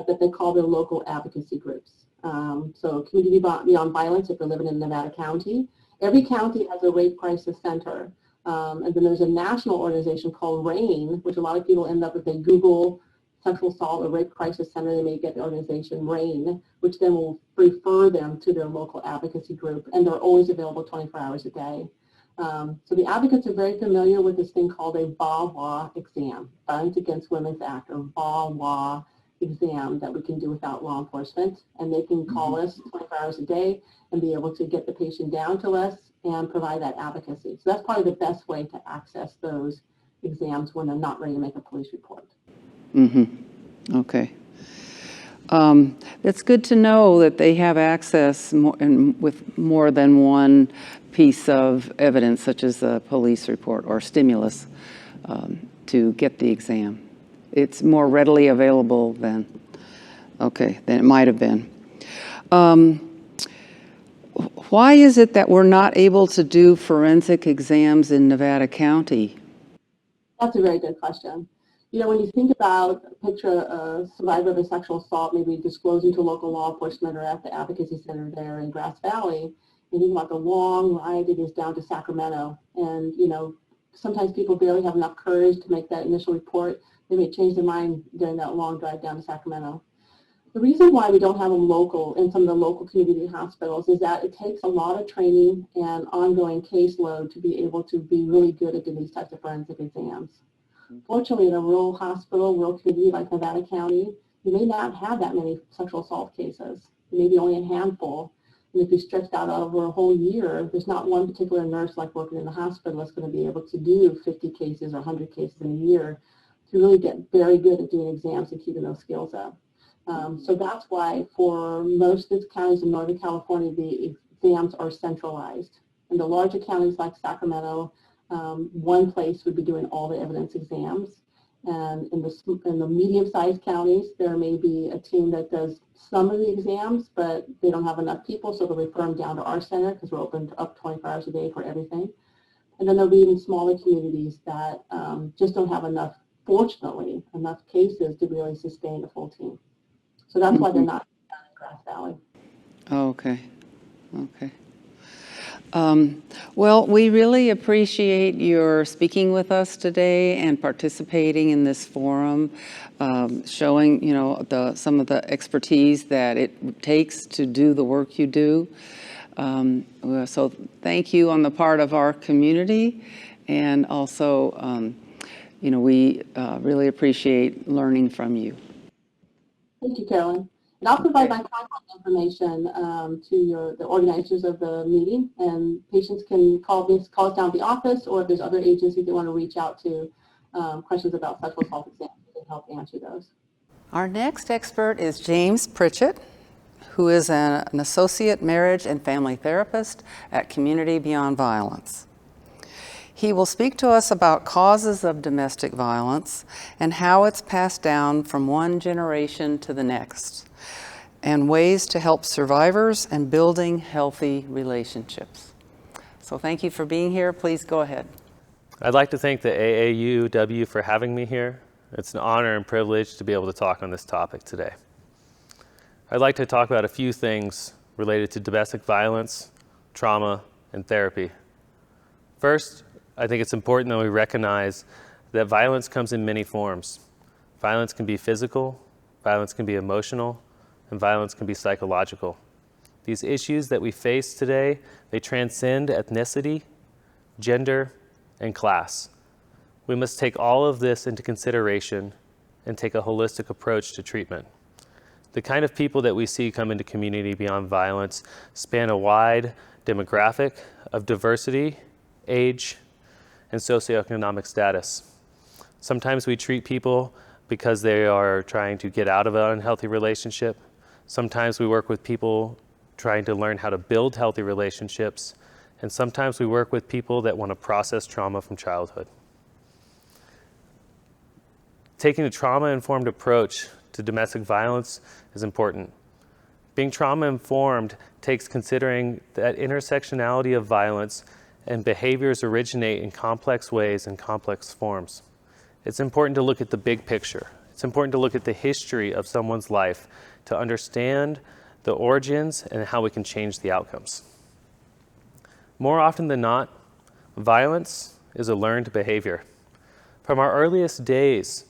that they call their local advocacy groups. So Community Beyond Violence, if you're living in Nevada County, every county has a rape crisis center. And then there's a national organization called RAIN, which a lot of people end up, if they Google sexual assault or rape crisis center, they may get the organization RAIN, which then will refer them to their local advocacy group, and they're always available 24 hours a day. So the advocates are very familiar with this thing called a VAWA exam, Violence Against Women's Act, or VAWA exam that we can do without law enforcement, and they can call us 24 hours a day and be able to get the patient down to us and provide that advocacy. So that's probably the best way to access those exams when they're not ready to make a police report. Okay. It's good to know that they have access with more than one piece of evidence, such as a police report or stimulus, to get the exam. It's more readily available than it might have been. Why is it that we're not able to do forensic exams in Nevada County? That's a very good question. You know, when you think about, picture a survivor of a sexual assault, maybe disclosing to local law enforcement or at the advocacy center there in Grass Valley, and think about the long ride it is down to Sacramento. And, you know, sometimes people barely have enough courage to make that initial report. They may change their mind during that long drive down to Sacramento. The reason why we don't have them local in some of the local community hospitals is that it takes a lot of training and ongoing caseload to be able to be really good at doing these types of forensic exams. Fortunately, in a rural hospital, rural community like Nevada County, you may not have that many sexual assault cases, maybe only a handful. And if you stretched out over a whole year, there's not one particular nurse like working in the hospital that's going to be able to do 50 cases or 100 cases in a year to really get very good at doing exams and keeping those skills up. So that's why for most of the counties in Northern California, the exams are centralized. In the larger counties like Sacramento, one place would be doing all the evidence exams. And in the medium-sized counties, there may be a team that does some of the exams, but they don't have enough people, so they'll refer them down to our center because we're open up 24 hours a day for everything. And then there'll be even smaller communities that just don't have enough, fortunately, enough cases to really sustain a full team. So that's why they're not in Grass Valley. Okay. Well, we really appreciate your speaking with us today and participating in this forum, showing, some of the expertise that it takes to do the work you do. So thank you on the part of our community, and also, we really appreciate learning from you. Thank you, Carolyn. And I'll provide my contact information to the organizers of the meeting, and patients can call us down at the office, or if there's other agencies they want to reach out to, questions about sexual assault exams, we can help answer those. Our next expert is James Pritchett, who is an associate marriage and family therapist at Community Beyond Violence. He will speak to us about causes of domestic violence and how it's passed down from one generation to the next, and ways to help survivors and building healthy relationships. So thank you for being here. Please go ahead. I'd like to thank the AAUW for having me here. It's an honor and privilege to be able to talk on this topic today. I'd like to talk about a few things related to domestic violence, trauma, and therapy. First, I think it's important that we recognize that violence comes in many forms. Violence can be physical, violence can be emotional, and violence can be psychological. These issues that we face today, they transcend ethnicity, gender, and class. We must take all of this into consideration and take a holistic approach to treatment. The kind of people that we see come into Community Beyond Violence span a wide demographic of diversity, age, and socioeconomic status. Sometimes we treat people because they are trying to get out of an unhealthy relationship. Sometimes we work with people trying to learn how to build healthy relationships. And sometimes we work with people that want to process trauma from childhood. Taking a trauma-informed approach to domestic violence is important. Being trauma-informed takes considering that intersectionality of violence and behaviors originate in complex ways and complex forms. It's important to look at the big picture. It's It's important to look at the history of someone's life to understand the origins and how we can change the outcomes. More often than not, violence is a learned behavior. From our earliest days,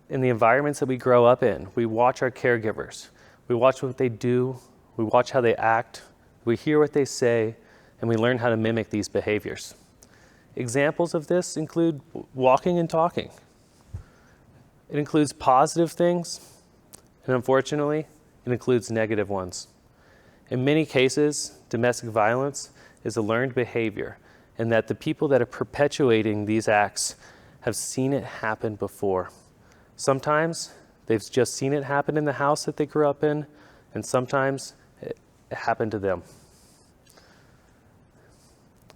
in the environments that we grow up in, we watch our caregivers. We watch what they do, we watch how they act, we hear what they say, and we learn how to mimic these behaviors. Examples of this include walking and talking. It includes positive things, and unfortunately, it includes negative ones. In many cases, domestic violence is a learned behavior, and that the people that are perpetuating these acts have seen it happen before. Sometimes they've just seen it happen in the house that they grew up in, and sometimes it happened to them.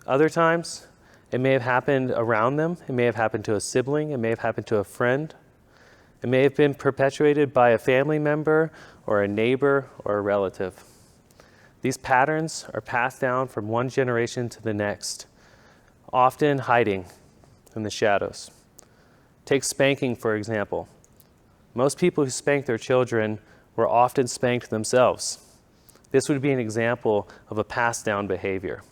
Other times, it may have happened around them, it may have happened to a sibling, it may have happened to a friend, it may have been perpetuated by a family member or a neighbor or a relative. These patterns are passed down from one generation to the next, often hiding in the shadows. Take spanking, for example. Most people who spank their children were often spanked themselves. This would be an example of a passed down behavior.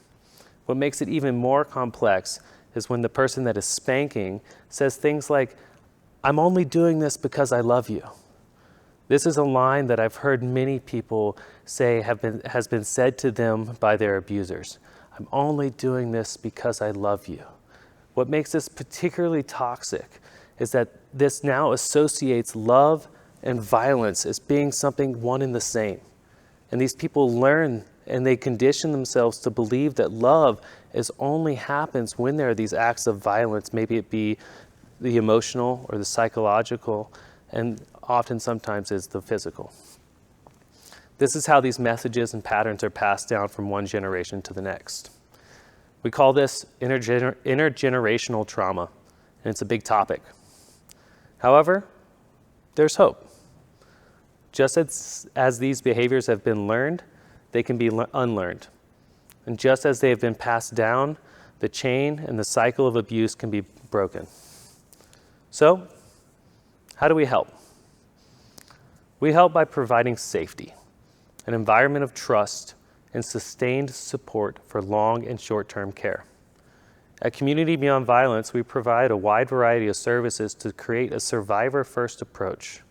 What makes it even more complex is when the person that is spanking says things like, "I'm only doing this because I love you." This is a line that I've heard many people say has been said to them by their abusers. "I'm only doing this because I love you." What makes this particularly toxic is that this now associates love and violence as being something one and the same. And these people learn and they condition themselves to believe that love only happens when there are these acts of violence, maybe it be the emotional or the psychological, and often sometimes is the physical. This is how these messages and patterns are passed down from one generation to the next. We call this intergenerational trauma, and it's a big topic. However, there's hope. Just as these behaviors have been learned, they can be unlearned. And just as they have been passed down, the chain and the cycle of abuse can be broken. So, how do we help? We help by providing safety, an environment of trust, and sustained support for long and short-term care. At Community Beyond Violence, we provide a wide variety of services to create a survivor-first approach.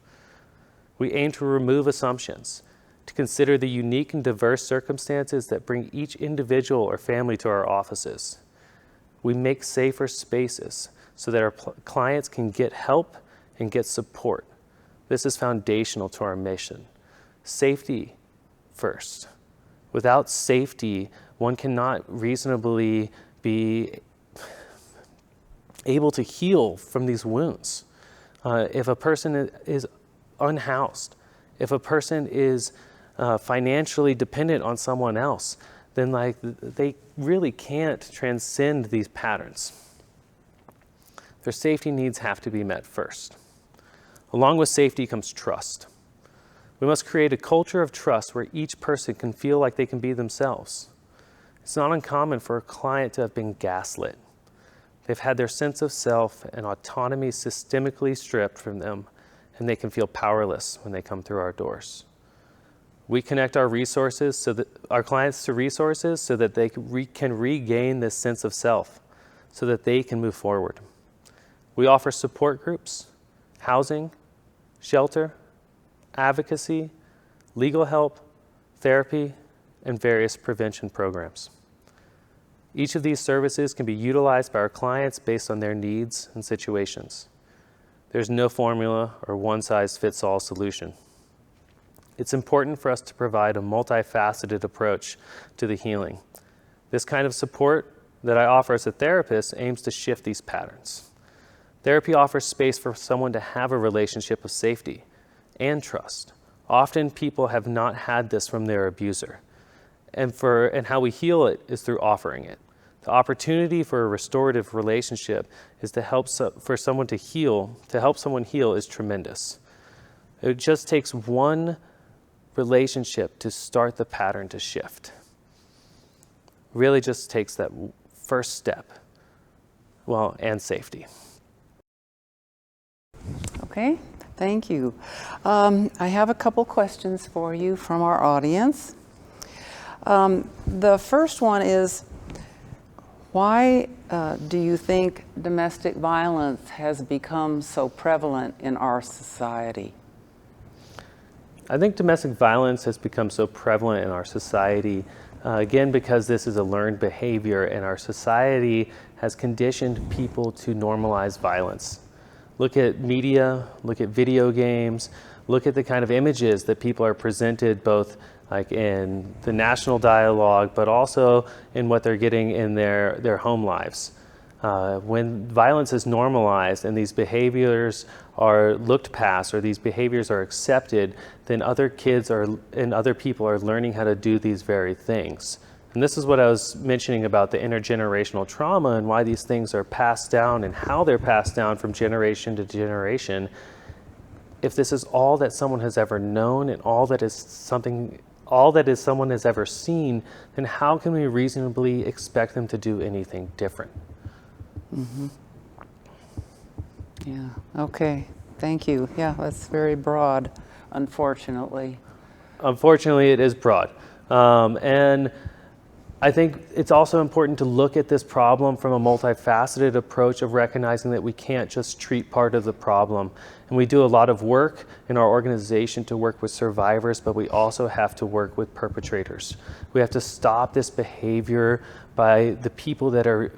We aim to remove assumptions, to consider the unique and diverse circumstances that bring each individual or family to our offices. We make safer spaces so that our clients can get help and get support. This is foundational to our mission. Safety first. Without safety, one cannot reasonably be able to heal from these wounds. If a person is unhoused, if a person is financially dependent on someone else, then they really can't transcend these patterns. Their safety needs have to be met first. Along with safety comes trust. We must create a culture of trust where each person can feel like they can be themselves. It's not uncommon for a client to have been gaslit. They've had their sense of self and autonomy systemically stripped from them, and they can feel powerless when they come through our doors. We connect our clients to resources so that they can regain this sense of self, so that they can move forward. We offer support groups, housing, shelter, advocacy, legal help, therapy, and various prevention programs. Each of these services can be utilized by our clients based on their needs and situations. There's no formula or one-size-fits-all solution. It's important for us to provide a multifaceted approach to the healing. This kind of support that I offer as a therapist aims to shift these patterns. Therapy offers space for someone to have a relationship of safety and trust. Often people have not had this from their abuser. And how we heal it is through offering it. The opportunity for a restorative relationship is to help someone heal is tremendous. It just takes one relationship to start the pattern to shift. Really just takes that first step, and safety. Okay, thank you. I have a couple questions for you from our audience. The first one is, why do you think domestic violence has become so prevalent in our society? I think domestic violence has become so prevalent in our society, again, because this is a learned behavior, and our society has conditioned people to normalize violence. Look at media, look at video games, look at the kind of images that people are presented both like in the national dialogue, but also in what they're getting in their home lives. When violence is normalized and these behaviors are looked past or these behaviors are accepted, then other kids and other people are learning how to do these very things. And this is what I was mentioning about the intergenerational trauma and why these things are passed down and how they're passed down from generation to generation. If this is all that someone has ever known and all that someone has ever seen, then how can we reasonably expect them to do anything different? Mm-hmm. Yeah, okay, thank you. Yeah, that's very broad, unfortunately. Unfortunately, it is broad. And I think it's also important to look at this problem from a multifaceted approach of recognizing that we can't just treat part of the problem. And we do a lot of work in our organization to work with survivors, but we also have to work with perpetrators. We have to stop this behavior by the people that are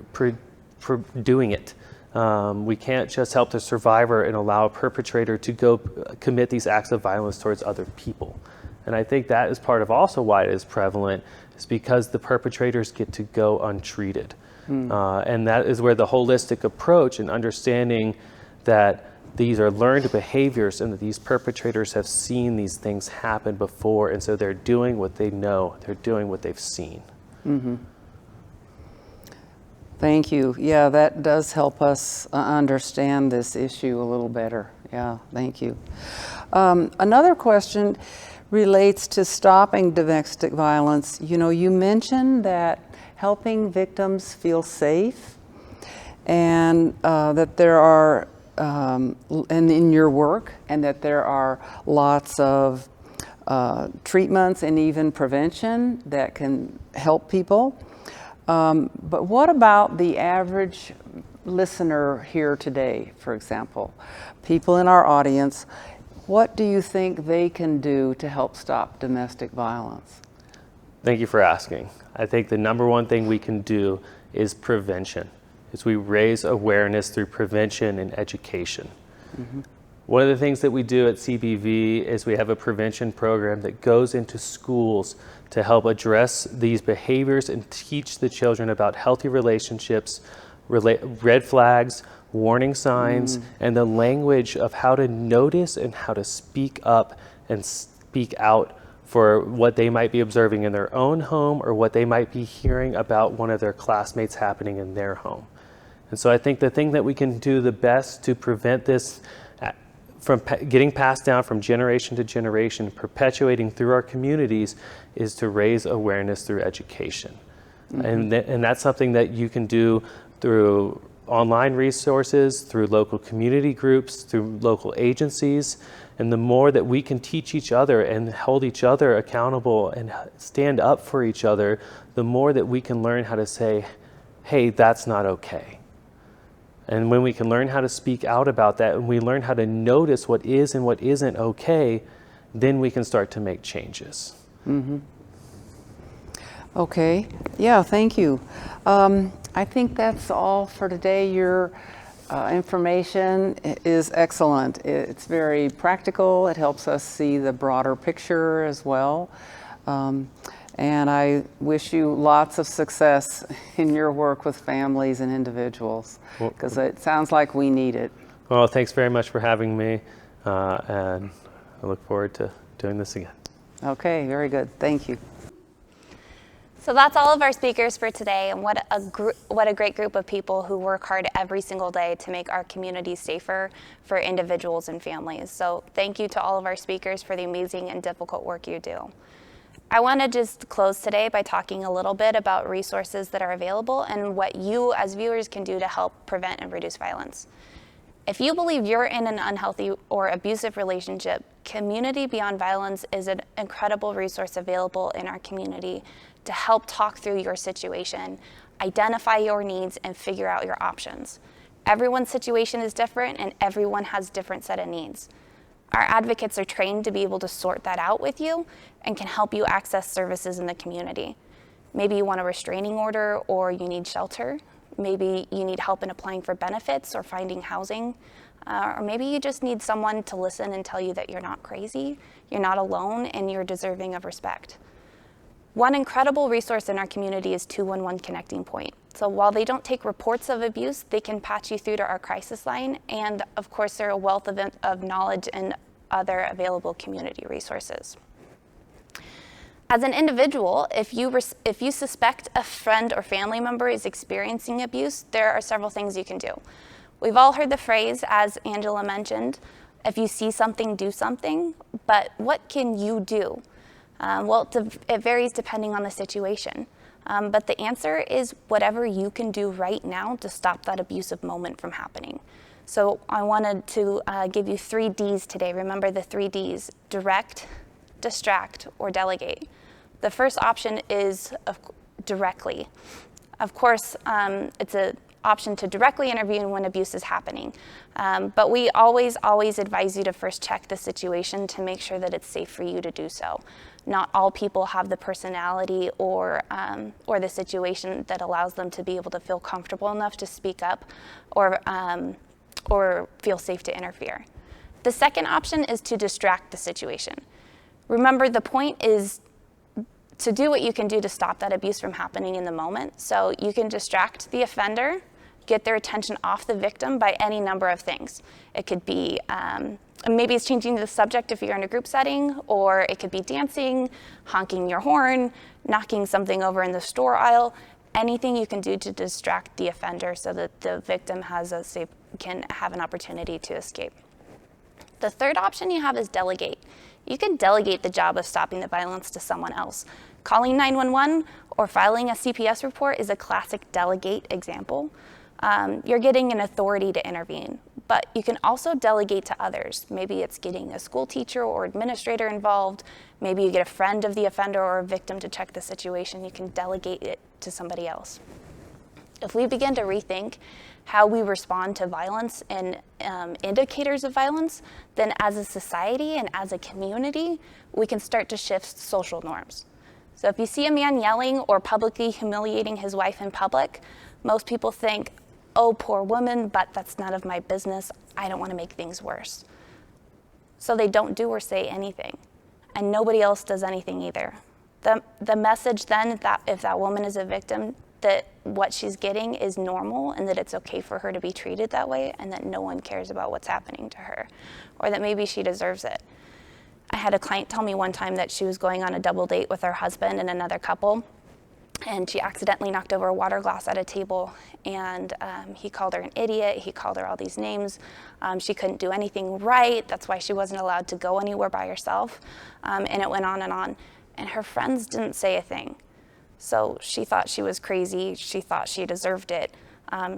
doing it. We can't just help the survivor and allow a perpetrator to go commit these acts of violence towards other people. And I think that is part of also why it is prevalent, is because the perpetrators get to go untreated. And that is where the holistic approach and understanding that these are learned behaviors and that these perpetrators have seen these things happen before, and so they're doing what they know, they're doing what they've seen. Mm-hmm. Thank you. Yeah, that does help us understand this issue a little better. Yeah, thank you. Another question relates to stopping domestic violence. You know, you mentioned that helping victims feel safe, and that there are, and in your work, and that there are lots of treatments and even prevention that can help people. But what about the average listener here today, for example? People in our audience, what do you think they can do to help stop domestic violence? Thank you for asking. I think the number one thing we can do is prevention, is we raise awareness through prevention and education. Mm-hmm. One of the things that we do at CBV is we have a prevention program that goes into schools to help address these behaviors and teach the children about healthy relationships, red flags, warning signs, and the language of how to notice and how to speak up and speak out for what they might be observing in their own home or what they might be hearing about one of their classmates happening in their home. And so I think the thing that we can do the best to prevent this from getting passed down from generation to generation, perpetuating through our communities, is to raise awareness through education. Mm-hmm. And that's something that you can do through online resources, through local community groups, through local agencies. And the more that we can teach each other and hold each other accountable and stand up for each other, the more that we can learn how to say, hey, that's not okay. And when we can learn how to speak out about that, and we learn how to notice what is and what isn't okay, then we can start to make changes. Mm-hmm. Okay, yeah, thank you. I think that's all for today. Your information is excellent. It's very practical. It helps us see the broader picture as well. And I wish you lots of success in your work with families and individuals, because it sounds like we need it. Well, thanks very much for having me, and I look forward to doing this again. Okay, very good. Thank you. So that's all of our speakers for today, and what a great group of people who work hard every single day to make our communities safer for individuals and families. So thank you to all of our speakers for the amazing and difficult work you do. I want to just close today by talking a little bit about resources that are available and what you as viewers can do to help prevent and reduce violence. If you believe you're in an unhealthy or abusive relationship, Community Beyond Violence is an incredible resource available in our community to help talk through your situation, identify your needs, and figure out your options. Everyone's situation is different and everyone has a different set of needs. Our advocates are trained to be able to sort that out with you and can help you access services in the community. Maybe you want a restraining order or you need shelter. Maybe you need help in applying for benefits or finding housing. Or maybe you just need someone to listen and tell you that you're not crazy, you're not alone, and you're deserving of respect. One incredible resource in our community is 211 Connecting Point. So while they don't take reports of abuse, they can patch you through to our crisis line. And of course, they're a wealth of knowledge and other available community resources. As an individual, if you suspect a friend or family member is experiencing abuse, there are several things you can do. We've all heard the phrase, as Angela mentioned, if you see something, do something, but what can you do? Well, it varies depending on the situation. But the answer is whatever you can do right now to stop that abusive moment from happening. So I wanted to give you 3 Ds today. Remember the 3 Ds: direct, distract, or delegate. The first option is directly. Of course, it's an option to directly intervene when abuse is happening. But we always advise you to first check the situation to make sure that it's safe for you to do so. Not all people have the personality or the situation that allows them to be able to feel comfortable enough to speak up or feel safe to interfere. The second option is to distract the situation. Remember, the point is to do what you can do to stop that abuse from happening in the moment. So you can distract the offender, get their attention off the victim by any number of things. It could be, maybe it's changing the subject if you're in a group setting, or it could be dancing, honking your horn, knocking something over in the store aisle, anything you can do to distract the offender so that the victim can have an opportunity to escape. The third option you have is delegate. You can delegate the job of stopping the violence to someone else. Calling 911 or filing a CPS report is a classic delegate example. You're getting an authority to intervene, but you can also delegate to others. Maybe it's getting a school teacher or administrator involved. Maybe you get a friend of the offender or a victim to check the situation. You can delegate it to somebody else. If we begin to rethink how we respond to violence and indicators of violence, then as a society and as a community, we can start to shift social norms. So if you see a man yelling or publicly humiliating his wife in public, most people think, oh, poor woman, but that's none of my business. I don't want to make things worse. So they don't do or say anything, and nobody else does anything either. The message then, that if that woman is a victim, that what she's getting is normal and that it's okay for her to be treated that way and that no one cares about what's happening to her, or that maybe she deserves it. I had a client tell me one time that she was going on a double date with her husband and another couple, and she accidentally knocked over a water glass at a table, and he called her an idiot. He called her all these names. She couldn't do anything right. That's why she wasn't allowed to go anywhere by herself, and it went on, and her friends didn't say a thing. So she thought she was crazy. She thought she deserved it.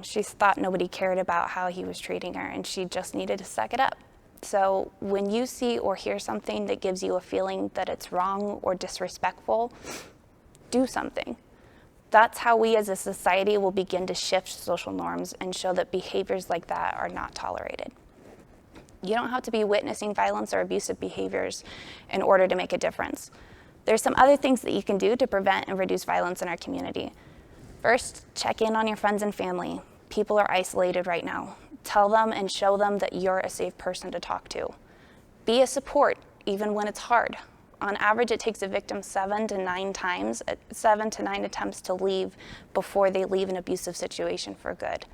She thought nobody cared about how he was treating her, and she just needed to suck it up. So when you see or hear something that gives you a feeling that it's wrong or disrespectful, do something. That's how we as a society will begin to shift social norms and show that behaviors like that are not tolerated. You don't have to be witnessing violence or abusive behaviors in order to make a difference. There's some other things that you can do to prevent and reduce violence in our community. First, check in on your friends and family. People are isolated right now. Tell them and show them that you're a safe person to talk to. Be a support, even when it's hard. On average, it takes a victim 7 to 9 attempts to leave before they leave an abusive situation for good.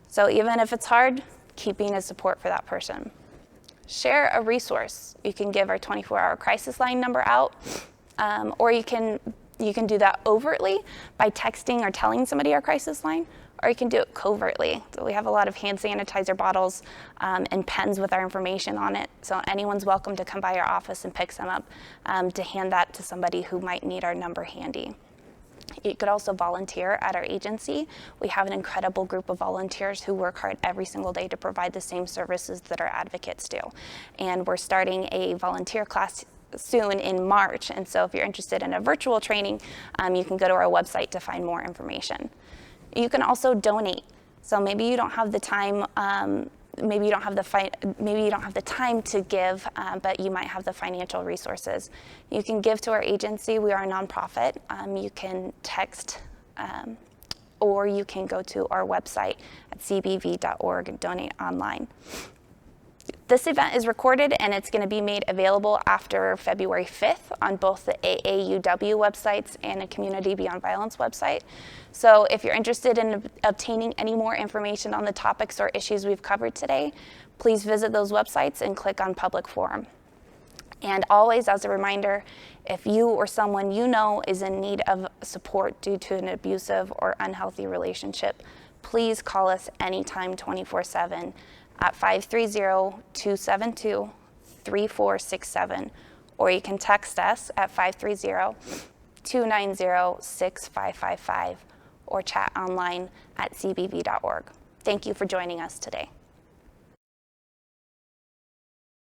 So even if it's hard, keep being a support for that person. Share a resource. You can give our 24-hour crisis line number out, or you can do that overtly by texting or telling somebody our crisis line, or you can do it covertly. So we have a lot of hand sanitizer bottles and pens with our information on it. So anyone's welcome to come by our office and pick some up to hand that to somebody who might need our number handy. You could also volunteer at our agency. We have an incredible group of volunteers who work hard every single day to provide the same services that our advocates do. And we're starting a volunteer class soon in March. And so if you're interested in a virtual training, you can go to our website to find more information. You can also donate. So maybe you don't have the time, maybe you don't have the time to give, but you might have the financial resources. You can give to our agency. We are a nonprofit. You can text, or you can go to our website at cbv.org and donate online. This event is recorded and it's going to be made available after February 5th on both the AAUW websites and the Community Beyond Violence website. So if you're interested in obtaining any more information on the topics or issues we've covered today, please visit those websites and click on Public Forum. And always, as a reminder, if you or someone you know is in need of support due to an abusive or unhealthy relationship, please call us anytime 24/7 at 530-272-3467, or you can text us at 530-290-6555, or chat online at cbv.org. Thank you for joining us today.